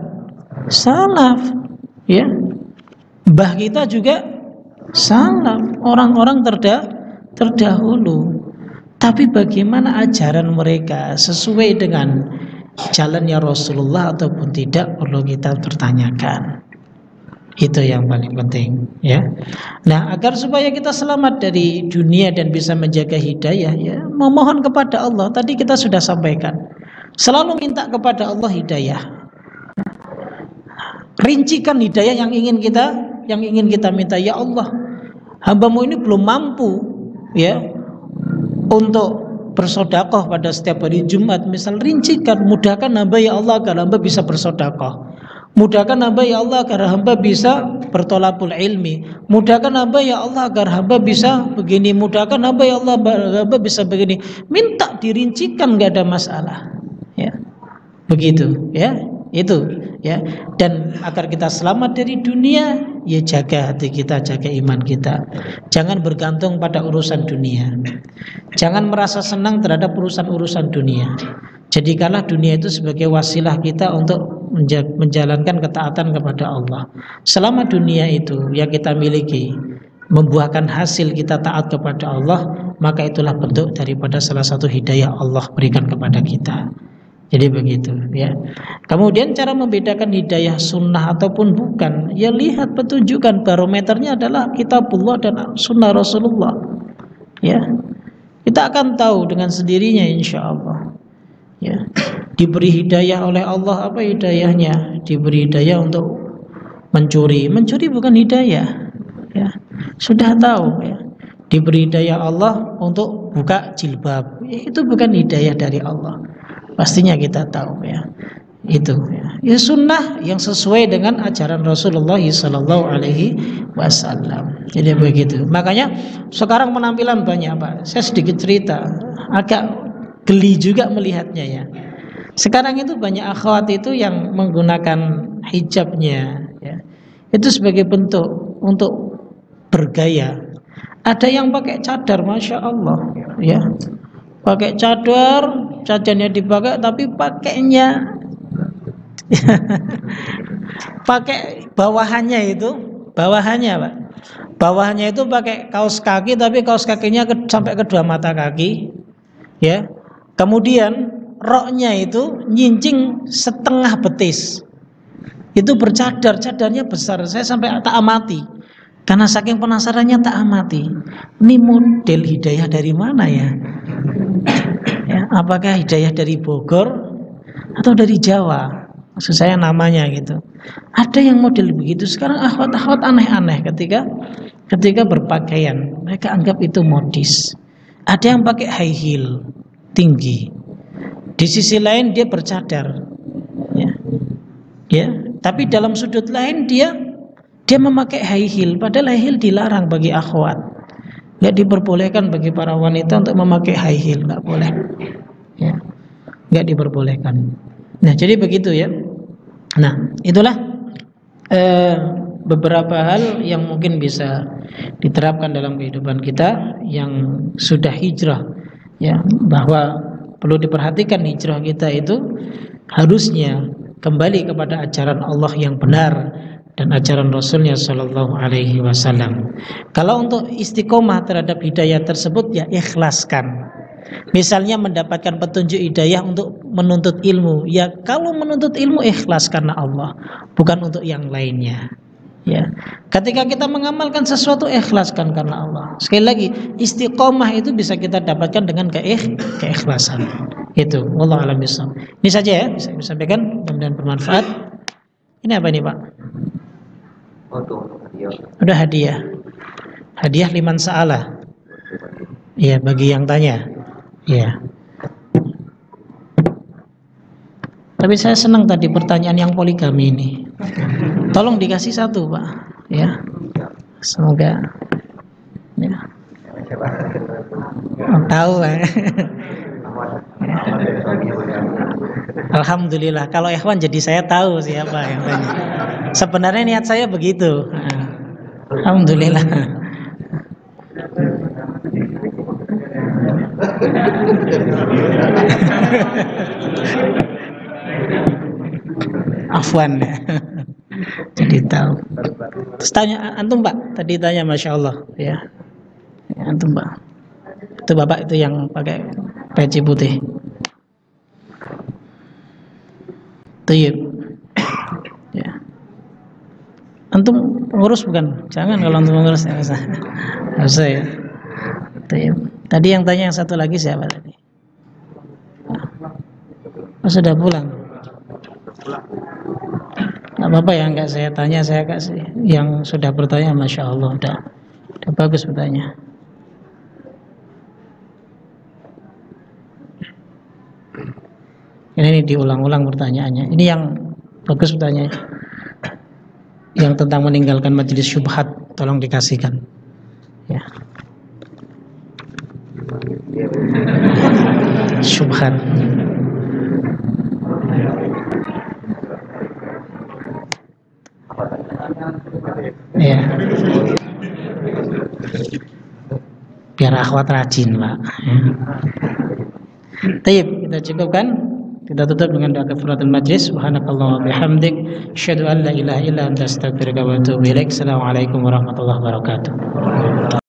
Salaf. Ya. Mbah kita juga salaf, orang-orang terdahulu. Tapi bagaimana ajaran mereka sesuai dengan jalannya Rasulullah ataupun tidak, perlu kita pertanyakan. Itu yang paling penting, ya. Nah, agar supaya kita selamat dari dunia dan bisa menjaga hidayah, ya, memohon kepada Allah. Tadi kita sudah sampaikan, selalu minta kepada Allah hidayah. Rincikan hidayah yang ingin kita minta. Ya Allah, hamba-Mu ini belum mampu, ya, untuk bersedekah pada setiap hari Jumat. Misal, rincikan, mudahkan hamba ya Allah agar hamba bisa bersedekah. Mudahkan hamba ya Allah agar hamba bisa bertolabul ilmi. Mudahkan hamba ya Allah agar hamba bisa begini. Mudahkan hamba ya Allah agar hamba bisa begini. Minta dirincikan, nggak ada masalah, ya. Begitu, ya. Itu, ya. Dan agar kita selamat dari dunia, ya, jaga hati kita, jaga iman kita. Jangan bergantung pada urusan dunia. Jangan merasa senang terhadap urusan-urusan dunia. Jadikanlah dunia itu sebagai wasilah kita untuk menjalankan ketaatan kepada Allah. Selama dunia itu yang kita miliki membuahkan hasil kita taat kepada Allah, maka itulah bentuk daripada salah satu hidayah Allah berikan kepada kita. Jadi begitu, ya. Kemudian cara membedakan hidayah sunnah ataupun bukan, ya, lihat petunjukan. Barometernya adalah kitabullah dan sunnah Rasulullah, ya. Kita akan tahu dengan sendirinya, insya Allah, ya. Diberi hidayah oleh Allah, apa hidayahnya? Diberi hidayah untuk mencuri bukan hidayah, ya. Sudah tahu, ya. Diberi hidayah Allah untuk buka jilbab, itu bukan hidayah dari Allah. Pastinya kita tahu, ya. Itu, ya. Ya, sunnah yang sesuai dengan ajaran Rasulullah SAW. Jadi begitu. Makanya sekarang penampilan banyak, Pak. Saya sedikit cerita, agak geli juga melihatnya, ya. Sekarang itu banyak akhwat itu yang menggunakan hijabnya, ya, itu sebagai bentuk untuk bergaya. Ada yang pakai cadar, masya Allah, ya. Pakai cadarnya dipakai, tapi pakainya pakai bawahannya, Pak. Bawahannya itu pakai kaos kaki, tapi kaos kakinya sampai kedua mata kaki, ya. Kemudian roknya itu nyincing setengah betis. Itu bercadar, cadarnya besar. Saya sampai tak amati. Karena saking penasarannya tak amati. Ini model hidayah dari mana, ya? Ya, apakah hidayah dari Bogor atau dari Jawa? Maksud saya namanya gitu. Ada yang model begitu. Sekarang akhwat-akhwat aneh-aneh ketika berpakaian. Mereka anggap itu modis. Ada yang pakai high heel tinggi. Di sisi lain dia bercadar. Ya. Ya, tapi dalam sudut lain dia memakai high heel, padahal high heel dilarang bagi akhwat. Enggak diperbolehkan bagi para wanita untuk memakai high heel, enggak boleh. Ya. Enggak diperbolehkan. Nah, jadi begitu ya. Nah, itulah beberapa hal yang mungkin bisa diterapkan dalam kehidupan kita yang sudah hijrah, ya, bahwa perlu diperhatikan hijrah kita itu harusnya kembali kepada ajaran Allah yang benar dan ajaran Rasulnya Shallallahu Alaihi Wasallam. Kalau untuk istiqomah terhadap hidayah tersebut, ya ikhlaskan. Misalnya mendapatkan petunjuk hidayah untuk menuntut ilmu, ya kalau menuntut ilmu ikhlas karena Allah, bukan untuk yang lainnya. Ya, ketika kita mengamalkan sesuatu ikhlaskan karena Allah. Sekali lagi, istiqomah itu bisa kita dapatkan dengan keikhlasan. Itu, wallahu a'lam bishawab. Ini saja ya, bisa disampaikan, mudah-mudahan bermanfaat. Ini apa ini Pak? Untuk hadiah. Udah hadiah. Hadiah liman sa'ala. Iya, bagi yang tanya. Iya. Tapi saya senang tadi pertanyaan yang poligami ini. Tolong dikasih satu Pak, ya. Semoga. Ya. Tahu Pak. Ya. Alhamdulillah. Kalau Ikhwan jadi saya tahu siapa yang tanya. Sebenarnya niat saya begitu. Alhamdulillah. Afwan. Jadi tahu. Terus tanya antum Pak, tadi tanya Masya Allah ya. Ya antum Pak. Itu Bapak itu yang pakai peci putih. Tayyib. Ya. Antum pengurus bukan? Jangan kalau antum pengurus ya usah. Usah ya. Tayyib. Tadi yang tanya yang satu lagi siapa tadi? Oh, sudah pulang. Nggak apa-apa ya, nggak saya tanya, saya kasih yang sudah bertanya. Masya Allah, udah bagus bertanya. Ini diulang-ulang pertanyaannya. Ini yang bagus bertanya. Yang tentang meninggalkan majelis syubhat, tolong dikasihkan. Ya. Syubhat. Ya. Biar akhwat rajin, Pak. Tayyib, kita cukupkan. Kita tutup dengan doa kafaratul majlis. Subhanakallah wa bihamdik, asyhadu an la ilaha illa anta astaghfiruka wa atubu ilaik. Assalamualaikum warahmatullahi wabarakatuh.